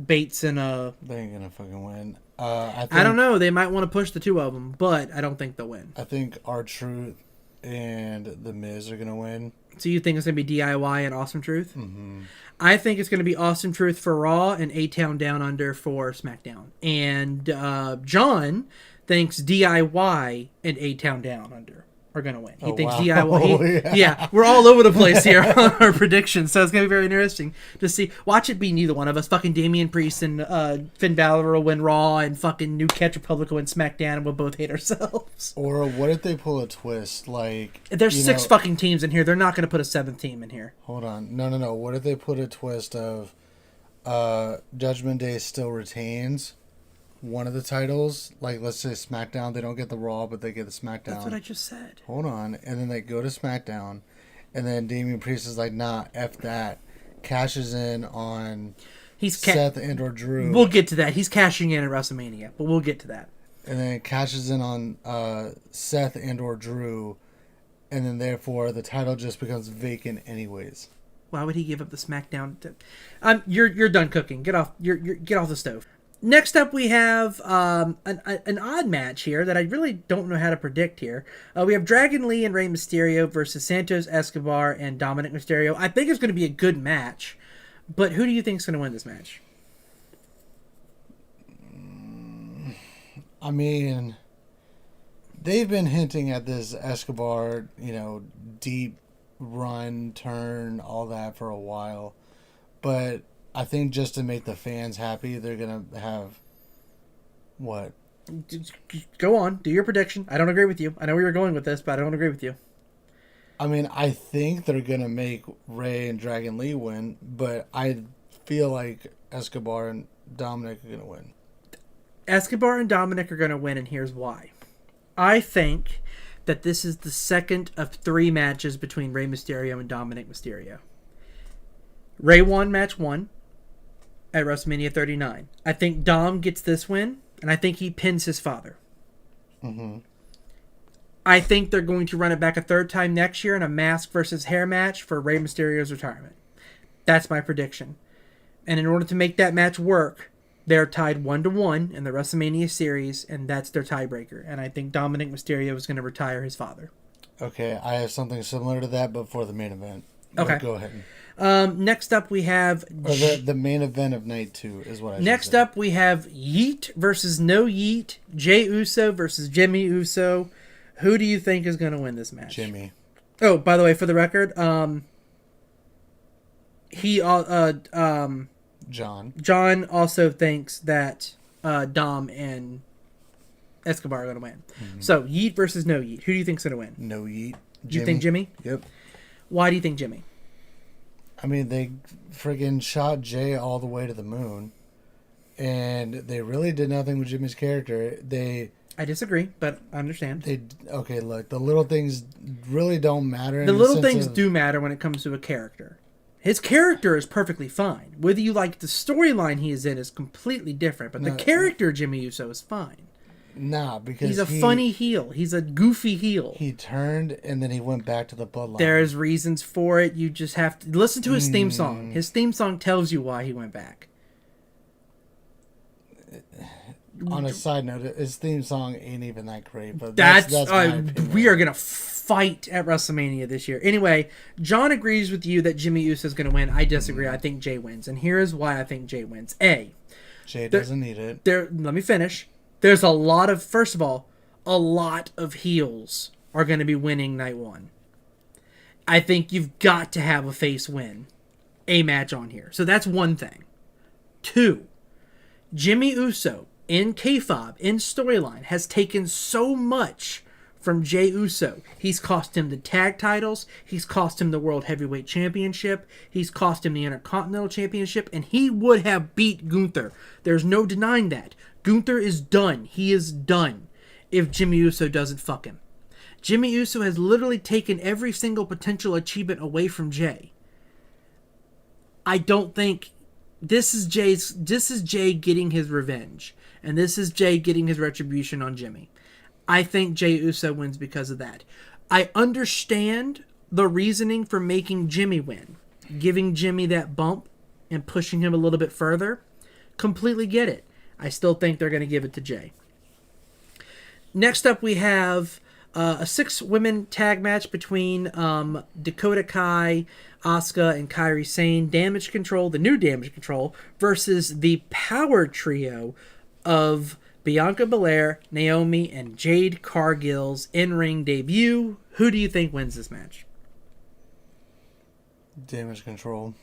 Bates and... They ain't gonna fucking win. I don't know. They might want to push the 2 of them, but I don't think they'll win. I think R-Truth and The Miz are gonna win. So you think it's going to be DIY and Awesome Truth? I think it's going to be Awesome Truth for Raw and A-Town Down Under for SmackDown. And John thinks DIY and A-Town Down Under are going to win. He Oh, thinks wow. DIY. Yeah. Yeah, we're all over the place here on our predictions, so it's going to be very interesting to see. Watch it be neither one of us. Fucking Damian Priest and Finn Balor will win Raw, and fucking New Catch Republic will win SmackDown, and we'll both hate ourselves. Or what if they pull a twist? Like, There's 6 fucking teams in here. They're not going to put a 7th team in here. Hold on. No. What if they put a twist of Judgment Day still retains one of the titles? Like, let's say SmackDown. They don't get the Raw, but they get the SmackDown. That's what I just said. Hold on. And then they go to SmackDown. And then Damian Priest is like, nah, F that. Cashes in on Seth and or Drew. We'll get to that. He's cashing in at WrestleMania, but we'll get to that. And then it cashes in on Seth and or Drew. And then therefore the title just becomes vacant anyways. Why would he give up the SmackDown? You're done cooking. Get off. Get off the stove. Next up, we have an odd match here that I really don't know how to predict here. We have Dragon Lee and Rey Mysterio versus Santos Escobar and Dominic Mysterio. I think it's going to be a good match, but who do you think is going to win this match? I mean, they've been hinting at this Escobar, deep run, turn, all that for a while. But I think just to make the fans happy, they're going to have... What? Go on. Do your prediction. I don't agree with you. I know where you're going with this, but I don't agree with you. I mean, I think they're going to make Ray and Dragon Lee win, but I feel like Escobar and Dominic are going to win. Escobar and Dominic are going to win, and here's why. I think that this is the second of 3 matches between Rey Mysterio and Dominic Mysterio. Ray won match 1 at WrestleMania 39. I think Dom gets this win, and I think he pins his father. Mm-hmm. I think they're going to run it back a 3rd time next year in a mask versus hair match for Rey Mysterio's retirement. That's my prediction. And in order to make that match work, they're tied 1-1 in the WrestleMania series, and that's their tiebreaker. And I think Dominic Mysterio is going to retire his father. Okay, I have something similar to that, but for the main event. Okay. Go ahead. Next up, we have... Or the main event of night 2 is what I Next up, we have Yeet versus No Yeet. Jey Uso versus Jimmy Uso. Who do you think is going to win this match? Jimmy. Oh, by the way, for the record, John also thinks that Dom and Escobar are going to win. Mm-hmm. So, Yeet versus No Yeet. Who do you think's going to win? No Yeet. Do you think Jimmy? Yep. Why do you think Jimmy? I mean, they friggin' shot Jay all the way to the moon, and they really did nothing with Jimmy's character. I disagree, but I understand. Look, the little things really don't matter. The little things do matter when it comes to a character. His character is perfectly fine. Whether you like the storyline he is in is completely different, but the character Jimmy Uso is fine. Nah, because he's a funny heel. He's a goofy heel. He turned and then he went back to the bloodline. There's reasons for it. You just have to listen to his theme song. His theme song tells you why he went back. On a side note, his theme song ain't even that great. But that's my opinion. We are gonna fight at WrestleMania this year. Anyway, John agrees with you that Jimmy Uso is gonna win. I disagree. I think Jay wins, and here is why I think Jay wins. Jay doesn't need it. Let me finish. There's a lot of heels are going to be winning night 1. I think you've got to have a face win a match on here. So that's one thing. 2, Jimmy Uso in kayfabe, in storyline, has taken so much from Jey Uso. He's cost him the tag titles. He's cost him the World Heavyweight Championship. He's cost him the Intercontinental Championship. And he would have beat Gunther. There's no denying that. Gunther is done. He is done if Jimmy Uso doesn't fuck him. Jimmy Uso has literally taken every single potential achievement away from Jay. I don't think this is Jay getting his revenge. And this is Jay getting his retribution on Jimmy. I think Jey Uso wins because of that. I understand the reasoning for making Jimmy win. Giving Jimmy that bump and pushing him a little bit further. Completely get it. I still think they're going to give it to Jay. Next up, we have a 6-women tag match between Dakota Kai, Asuka, and Kairi Sane. Damage Control, the new Damage Control, versus the power trio of Bianca Belair, Naomi, and Jade Cargill's in-ring debut. Who do you think wins this match? Damage control.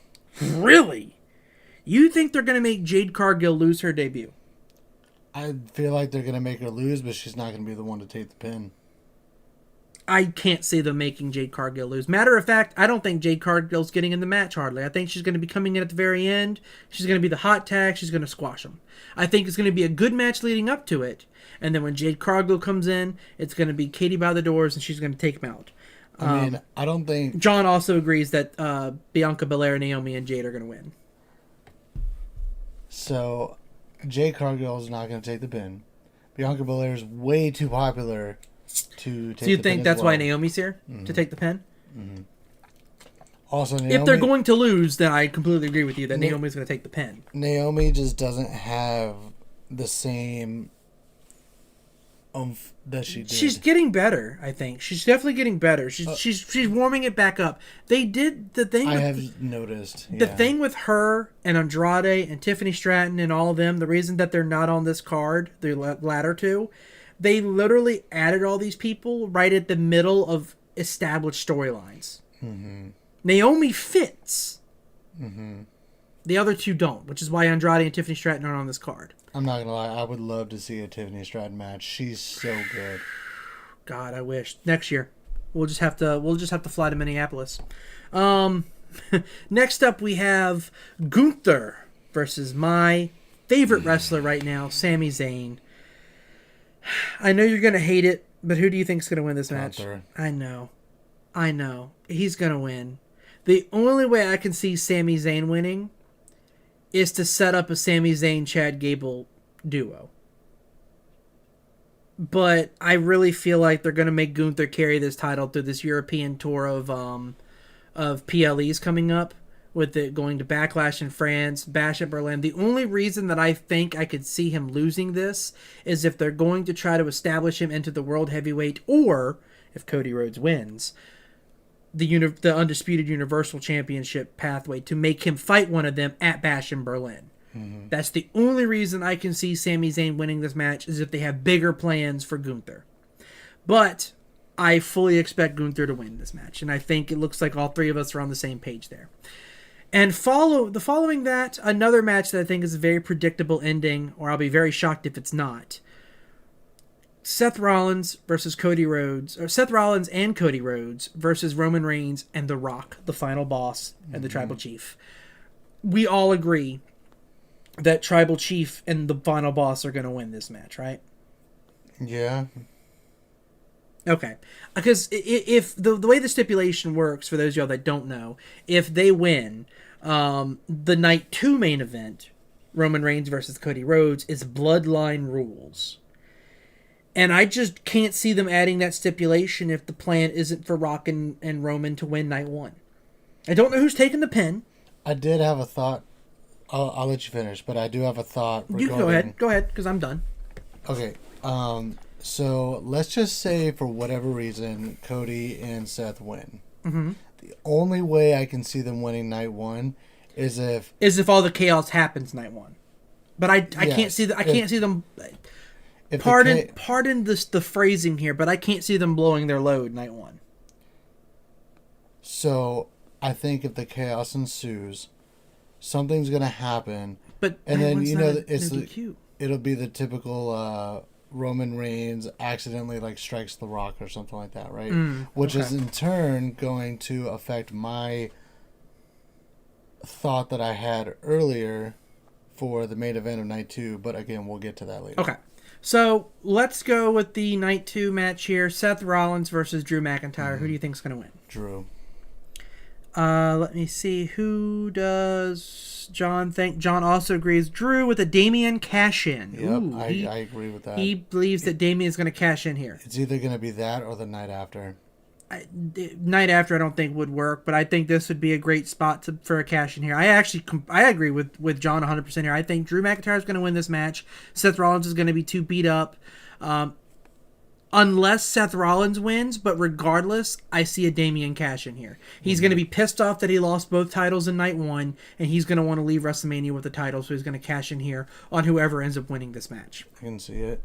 Really? You think they're going to make Jade Cargill lose her debut? I feel like they're going to make her lose, but she's not going to be the one to take the pin. I can't see them making Jade Cargill lose. Matter of fact, I don't think Jade Cargill's getting in the match hardly. I think she's going to be coming in at the very end. She's going to be the hot tag. She's going to squash them. I think it's going to be a good match leading up to it. And then when Jade Cargill comes in, it's going to be Katie by the doors, and she's going to take him out. I mean, I don't think... John also agrees that Bianca Belair, Naomi, and Jade are going to win. So, Jade Cargill is not going to take the pin. Bianca Belair is way too popular to take the pin. So you think that's why Naomi's here? Mm-hmm. To take the pin? Mm-hmm. Also, Naomi, if they're going to lose, then I completely agree with you that Naomi's going to take the pin. Naomi just doesn't have the same oomph that she did. She's getting better, I think. She's definitely getting better. She's warming it back up. They did the thing. I have noticed. The thing with her and Andrade and Tiffany Stratton and all of them, the reason that they're not on this card, the latter two, they literally added all these people right at the middle of established storylines. Mm-hmm. Naomi fits. Mm-hmm. The other two don't, which is why Andrade and Tiffany Stratton aren't on this card. I'm not gonna lie, I would love to see a Tiffany Stratton match. She's so good. God, I wish next year we'll just have to fly to Minneapolis. Next up we have Gunther versus my favorite wrestler right now, Sami Zayn. I know you're gonna hate it, but who do you think's gonna win this match? Gunther. I know. He's gonna win. The only way I can see Sami Zayn winning is to set up a Sami Zayn Chad Gable duo. But I really feel like they're going to make Gunther carry this title through this European tour of PLEs coming up, with it going to Backlash in France, Bash at Berlin. The only reason that I think I could see him losing this is if they're going to try to establish him into the World Heavyweight, or if Cody Rhodes wins, the Undisputed Universal Championship pathway, to make him fight one of them at Bash in Berlin. Mm-hmm. That's the only reason I can see Sami Zayn winning this match, is if they have bigger plans for Gunther. But I fully expect Gunther to win this match, and I think it looks like all three of us are on the same page there. And following that, another match that I think is a very predictable ending, or I'll be very shocked if it's not. Seth Rollins versus Cody Rhodes, or Seth Rollins and Cody Rhodes versus Roman Reigns and The Rock, the final boss and the Tribal Chief. We all agree that Tribal Chief and the final boss are going to win this match, right? Yeah. Okay. Because if the way the stipulation works, for those of y'all that don't know, if they win, the Night 2 main event, Roman Reigns versus Cody Rhodes, is Bloodline Rules. And I just can't see them adding that stipulation if the plan isn't for Rock and Roman to win Night 1. I don't know who's taking the pin. I did have a thought. I'll let you finish, but I do have a thought. You go ahead. Go ahead, because I'm done. Okay. So let's just say, for whatever reason, Cody and Seth win. Mm-hmm. The only way I can see them winning Night 1 is if all the chaos happens Night 1. But I can't see I can't see them. Pardon the phrasing here, but I can't see them blowing their load Night 1. So I think if the chaos ensues, something's gonna happen. But and then it'll be the typical Roman Reigns accidentally strikes The Rock or something like that, right? Which is in turn going to affect my thought that I had earlier for the main event of Night 2. But again, we'll get to that later. Okay. So let's go with the Night 2 match here. Seth Rollins versus Drew McIntyre. Who do you think is going to win? Drew. Let me see. Who does John think? John also agrees. Drew with a Damian cash-in. Yep, I agree with that. He believes that Damian is going to cash in here. It's either going to be that or the night after. Night after I don't think would work, but I think this would be a great spot for a cash in here. I agree with John 100% here. I think Drew McIntyre is going to win this match. Seth Rollins is going to be too beat up. Unless Seth Rollins wins, but regardless, I see a Damian cash in here. He's going to be pissed off that he lost both titles in Night 1, and he's going to want to leave WrestleMania with the title, so he's going to cash in here on whoever ends up winning this match. I can see it.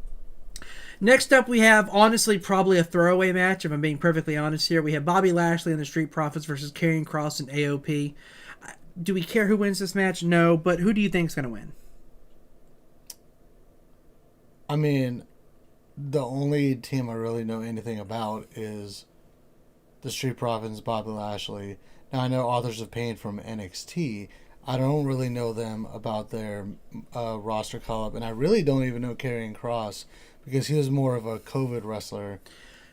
Next up, we have, honestly, probably a throwaway match, if I'm being perfectly honest here. We have Bobby Lashley and the Street Profits versus Karrion Kross and AOP. Do we care who wins this match? No, but who do you think is going to win? I mean, the only team I really know anything about is the Street Profits, Bobby Lashley. Now, I know Authors of Pain from NXT. I don't really know them about their roster call-up, and I really don't even know Karrion Kross because he was more of a COVID wrestler.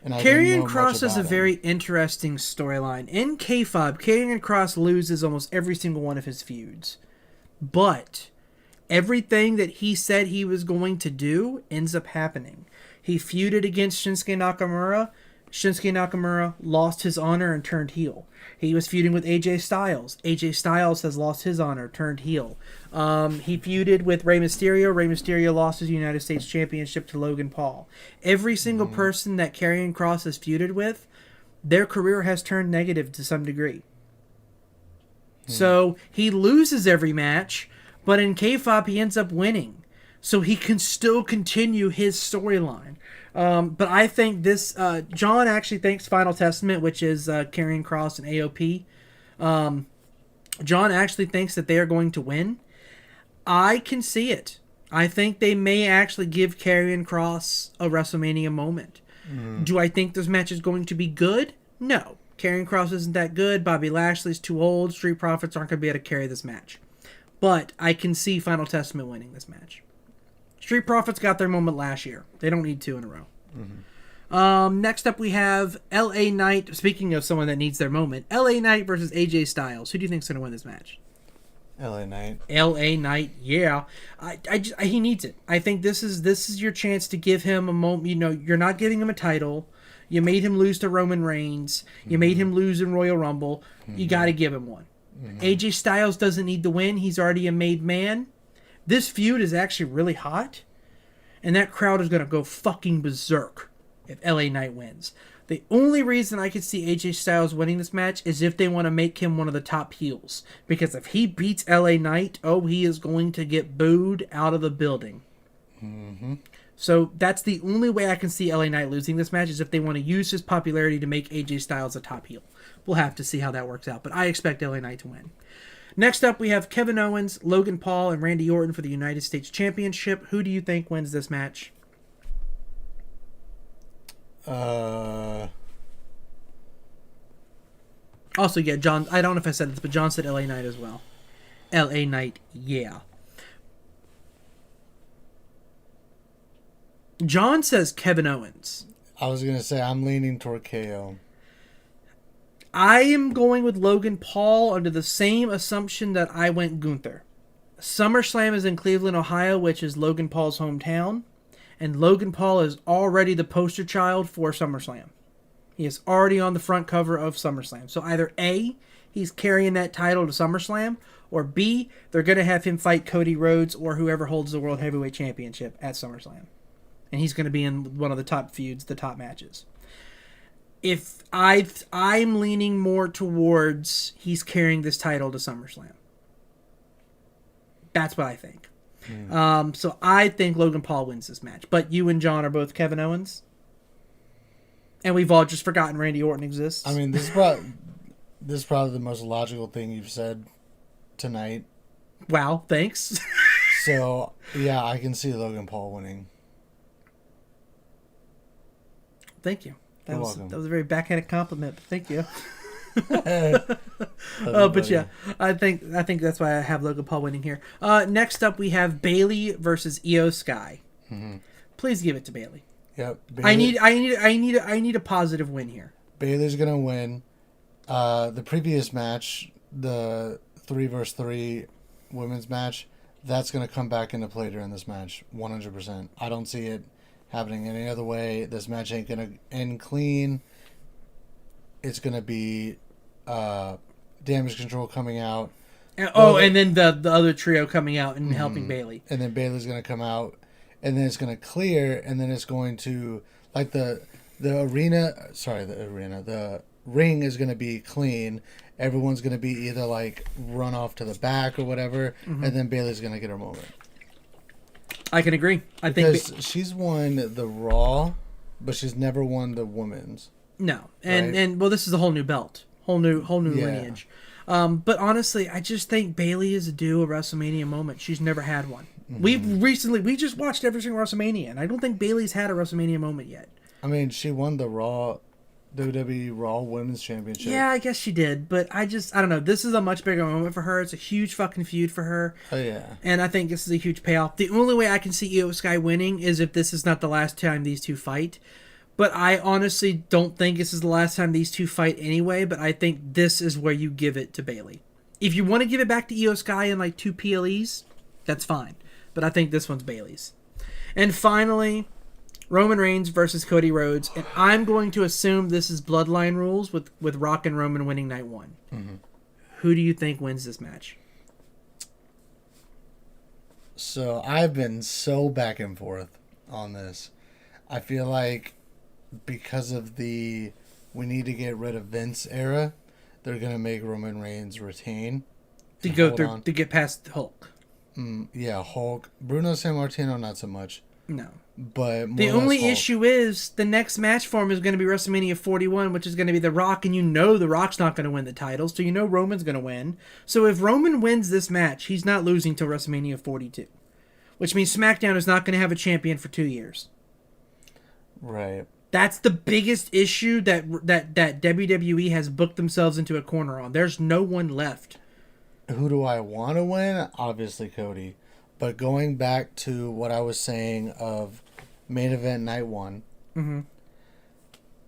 And Karrion Kross has a very interesting storyline. In K-Fob, Karrion Kross loses almost every single one of his feuds. But everything that he said he was going to do ends up happening. He feuded against Shinsuke Nakamura. Shinsuke Nakamura lost his honor and turned heel. He was feuding with AJ Styles. AJ Styles has lost his honor, turned heel. He feuded with Rey Mysterio. Rey Mysterio lost his United States Championship to Logan Paul. Every single person that Karrion Kross has feuded with, their career has turned negative to some degree. So he loses every match, but in K-Fob he ends up winning. So he can still continue his storyline. But I think this... John actually thinks Final Testament, which is Karrion Kross and AOP. John actually thinks that they are going to win. I can see it. I think they may actually give Karrion Kross a WrestleMania moment. Do I think this match is going to be good? No. Karrion Kross isn't that good. Bobby Lashley's too old. Street Profits aren't going to be able to carry this match. But I can see Final Testament winning this match. Street Profits got their moment last year. They don't need two in a row. Next up we have LA Knight. Speaking of someone that needs their moment, LA Knight versus AJ Styles. Who do you think is going to win this match? LA Knight. LA Knight, yeah. He needs it. I think this is your chance to give him a moment. You know, you're not giving him a title. You made him lose to Roman Reigns. You made him lose in Royal Rumble. You got to give him one. AJ Styles doesn't need to win. He's already a made man. This feud is actually really hot. And that crowd is going to go fucking berserk if LA Knight wins. The only reason I could see AJ Styles winning this match is if they want to make him one of the top heels. Because if he beats LA Knight, he is going to get booed out of the building. So that's the only way I can see LA Knight losing this match is if they want to use his popularity to make AJ Styles a top heel. We'll have to see how that works out. But I expect LA Knight to win. Next up, we have Kevin Owens, Logan Paul, and Randy Orton for the United States Championship. Who do you think wins this match? Also, yeah, John, I don't know if I said this, but John said LA Knight as well. LA Knight, yeah. John says Kevin Owens. I was going to say I'm leaning toward KO. I am going with Logan Paul under the same assumption that I went Gunther. SummerSlam is in Cleveland, Ohio, which is Logan Paul's hometown. And Logan Paul is already the poster child for SummerSlam. He is already on the front cover of SummerSlam. So either A, he's carrying that title to SummerSlam, or B, they're going to have him fight Cody Rhodes or whoever holds the World Heavyweight Championship at SummerSlam. And he's going to be in one of the top feuds, the top matches. If I'm leaning more towards he's carrying this title to SummerSlam. That's what I think. So I think Logan Paul wins this match. But you and John are both Kevin Owens. And we've all just forgotten Randy Orton exists. I mean, this is probably the most logical thing you've said tonight. Wow, thanks. So, yeah, I can see Logan Paul winning. Thank you. You're welcome. That was a very backhanded compliment, but thank you. But yeah, I think that's why I have Logan Paul winning here. Next up, we have Bayley versus Io Sky. Please give it to Bayley. Yep. Bayley. I need a positive win here. Bayley's gonna win. The previous match, the 3-3 women's match, that's gonna come back into play during this match, 100%. I don't see it happening any other way. This match ain't gonna end clean. It's gonna be Damage Control coming out. And then the other trio coming out and helping Bayley. And then Bayley's gonna come out, and then it's gonna clear, and then it's going to like the ring is gonna be clean. Everyone's gonna be either like run off to the back or whatever, and then Bayley's gonna get her moment. I can agree. I think because she's won the Raw, but she's never won the Women's. no, and Right. and well, this is a whole new belt, whole new Yeah. lineage. But honestly, I just think Bayley is due a WrestleMania moment. She's never had one. We just watched every single WrestleMania, and I don't think Bayley's had a WrestleMania moment yet. I mean, she won the WWE Raw Women's Championship. Yeah, I guess she did, but I don't know. This is a much bigger moment for her. It's a huge fucking feud for her. Oh yeah. And I think this is a huge payoff. The only way I can see Io Sky winning is if this is not the last time these two fight. But I honestly don't think this is the last time these two fight anyway, but I think this is where you give it to Bayley. If you want to give it back to Io Sky in like 2 PLEs, that's fine. But I think this one's Bayley's. And finally, Roman Reigns versus Cody Rhodes. And I'm going to assume this is Bloodline rules with Rock and Roman winning night one. Mm-hmm. Who do you think wins this match? So I've been so back and forth on this. I feel like because of the we need to get rid of Vince era, they're gonna make Roman Reigns retain To and go hold through on. to get past Hulk. Yeah, Hulk, Bruno Sammartino, not so much, No. but more The or less only Hulk. issue is the next match for him is going to be WrestleMania 41, which is going to be The Rock, and you know The Rock's not going to win the title, so you know Roman's going to win. So if Roman wins this match, he's not losing till WrestleMania 42, which means SmackDown is not going to have a champion for 2 years. Right. That's the biggest issue that WWE has booked themselves into a corner on. There's no one left. Who do I want to win? Obviously Cody. But going back to what I was saying of main event night one,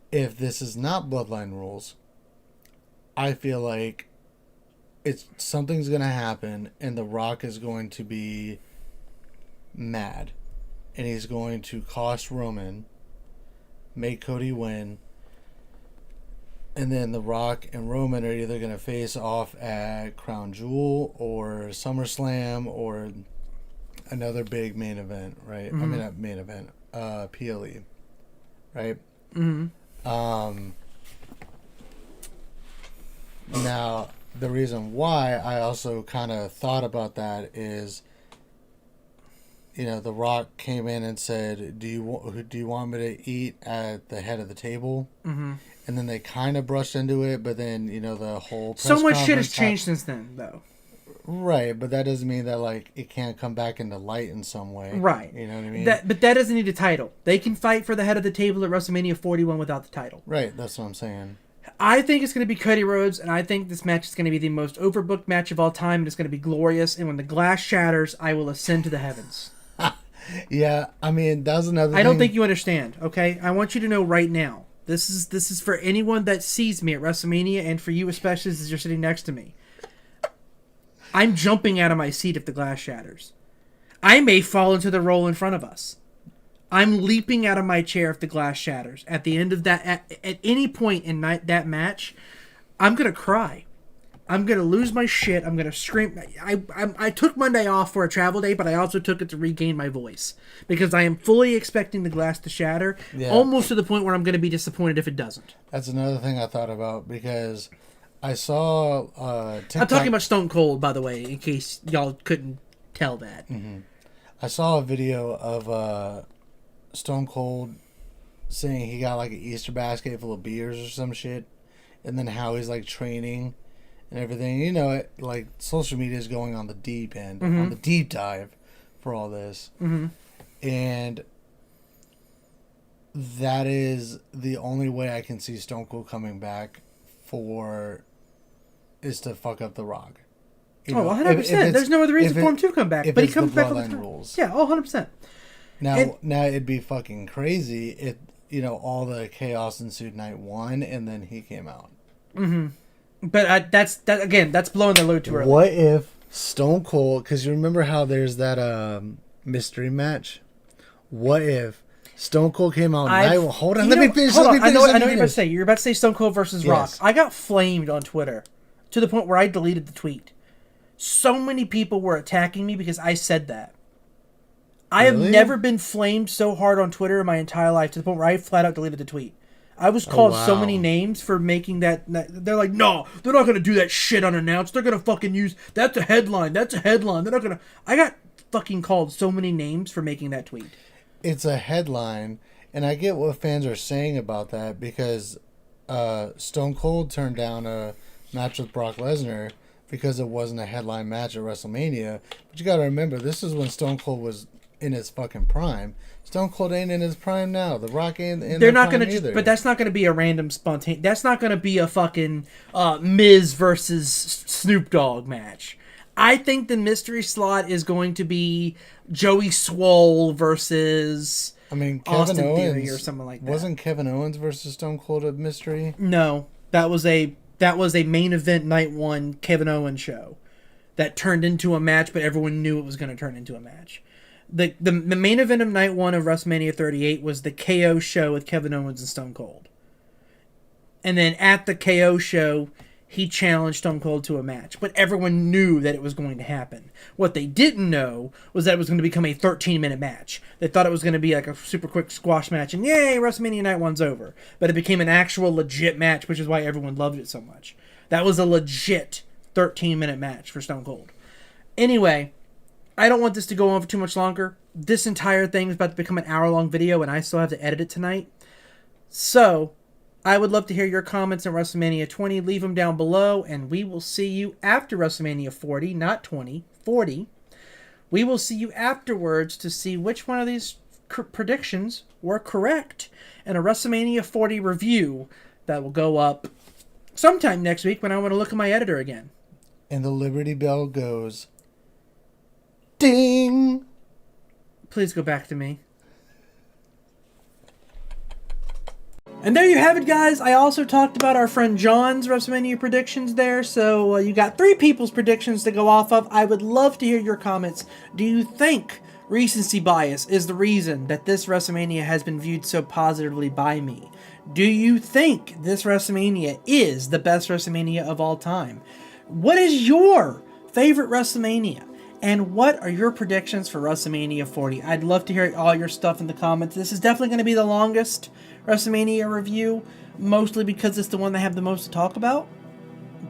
if this is not Bloodline rules, I feel like something's going to happen and The Rock is going to be mad. And he's going to cost Roman, make Cody win, and then The Rock and Roman are either going to face off at Crown Jewel or SummerSlam or another big main event, right? I mean, not main event, PLE, right? Now, the reason why I also kind of thought about that is, you know, The Rock came in and said, do you want me to eat at the head of the table? And then they kind of brushed into it, but then, you know, the whole press So much shit has conference changed since then, though. Right, but that doesn't mean that, like, it can't come back into light in some way. Right. You know what I mean? But that doesn't need a title. They can fight for the head of the table at WrestleMania 41 without the title. Right, that's what I'm saying. I think it's going to be Cody Rhodes, and I think this match is going to be the most overbooked match of all time, and it's going to be glorious. And when the glass shatters, I will ascend to the heavens. Yeah, I mean, that's another thing. I don't think you understand, okay? I want you to know right now. This is for anyone that sees me at WrestleMania, and for you especially as you're sitting next to me. I'm jumping out of my seat if the glass shatters. I may fall into the roll in front of us. I'm leaping out of my chair if the glass shatters. At the end of that, at any point in that match, I'm going to cry. I'm going to lose my shit. I'm going to scream. I took Monday off for a travel day, but I also took it to regain my voice. Because I am fully expecting the glass to shatter, almost to the point where I'm going to be disappointed if it doesn't. That's another thing I thought about, because I saw TikTok. I'm talking about Stone Cold, by the way, in case y'all couldn't tell that. I saw a video of Stone Cold saying he got like an Easter basket full of beers or some shit, and then how he's like training and everything. You know, like social media is going on the deep end, on the deep dive for all this, and that is the only way I can see Stone Cold coming back is to fuck up The Rock. You know, 100%. There's no other reason for him to come back, but he comes back all the time. Rules. Yeah, 100%. Now it'd be fucking crazy if, you know, all the chaos ensued night one and then he came out. But that's blowing the load too early. What if Stone Cold, because you remember how there's that mystery match? What if Stone Cold came out night one? Hold on, let me finish. I know what you're about to say. You're about to say Stone Cold versus Rock. Yes. I got flamed on Twitter to the point where I deleted the tweet. So many people were attacking me because I said that. I have never been flamed so hard on Twitter in my entire life to the point where I flat out deleted the tweet. I was called so many names for making that. They're like, no, they're not going to do that shit unannounced. They're going to fucking use, that's a headline. That's a headline. They're not going to. I got fucking called so many names for making that tweet. It's a headline, and I get what fans are saying about that because Stone Cold turned down a match with Brock Lesnar because it wasn't a headline match at WrestleMania. But you got to remember, this is when Stone Cold was in his fucking prime. Stone Cold ain't in his prime now. The Rock ain't in They're their not prime gonna, either. but that's not gonna be a random spontaneous. That's not gonna be a fucking Miz versus Snoop Dogg match. I think the mystery slot is going to be Joey Swole versus I mean, Kevin Austin Owens Theory or something like that. Wasn't Kevin Owens versus Stone Cold a mystery? No, that was a main event night one Kevin Owens show that turned into a match, but everyone knew it was going to turn into a match. The main event of night one of WrestleMania 38 was the KO show with Kevin Owens and Stone Cold. And then at the KO show, he challenged Stone Cold to a match. But everyone knew that it was going to happen. What they didn't know was that it was going to become a 13-minute match. They thought it was going to be like a super quick squash match, and yay, WrestleMania Night 1's over. But it became an actual legit match, which is why everyone loved it so much. That was a legit 13-minute match for Stone Cold. Anyway, I don't want this to go on for too much longer. This entire thing is about to become an hour-long video, and I still have to edit it tonight. So, I would love to hear your comments on WrestleMania 20. Leave them down below, and we will see you after WrestleMania 40, not 20, 40. We will see you afterwards to see which one of these predictions were correct in a WrestleMania 40 review that will go up sometime next week when I want to look at my editor again. And the Liberty Bell goes, ding! Please go back to me. And there you have it, guys. I also talked about our friend John's WrestleMania predictions there. So you got 3 people's predictions to go off of. I would love to hear your comments. Do you think recency bias is the reason that this WrestleMania has been viewed so positively by me? Do you think this WrestleMania is the best WrestleMania of all time? What is your favorite WrestleMania? And what are your predictions for WrestleMania 40? I'd love to hear all your stuff in the comments. This is definitely going to be the longest WrestleMania review, mostly because it's the one I have the most to talk about.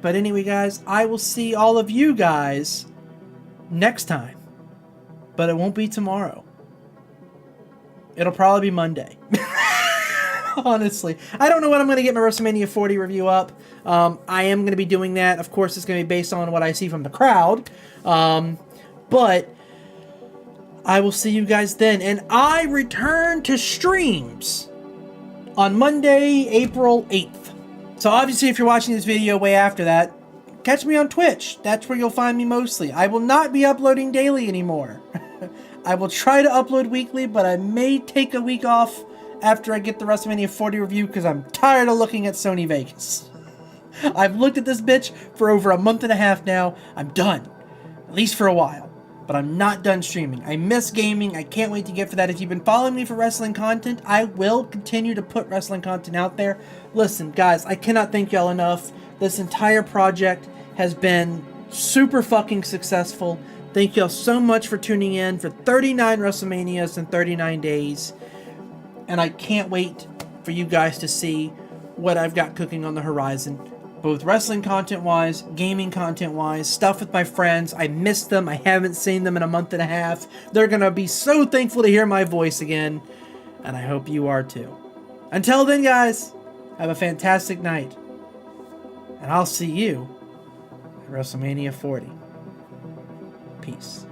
But anyway, guys, I will see all of you guys next time. But it won't be tomorrow. It'll probably be Monday. Honestly. I don't know when I'm going to get my WrestleMania 40 review up. I am going to be doing that. Of course, it's going to be based on what I see from the crowd. But I will see you guys then. And I return to streams on Monday, April 8th. So obviously, if you're watching this video way after that, catch me on Twitch. That's where you'll find me mostly. I will not be uploading daily anymore. I will try to upload weekly, but I may take a week off after I get the WrestleMania 40 review because I'm tired of looking at Sony Vegas. I've looked at this bitch for over a month and a half now. I'm done. At least for a while. But I'm not done streaming. I miss gaming. I can't wait to get for that. If you've been following me for wrestling content, I will continue to put wrestling content out there. Listen, guys, I cannot thank y'all enough. This entire project has been super fucking successful. Thank y'all so much for tuning in for 39 WrestleManias in 39 days. And I can't wait for you guys to see what I've got cooking on the horizon. Both wrestling content-wise, gaming content-wise, stuff with my friends. I miss them. I haven't seen them in a month and a half. They're going to be so thankful to hear my voice again. And I hope you are too. Until then, guys, have a fantastic night. And I'll see you at WrestleMania 40. Peace.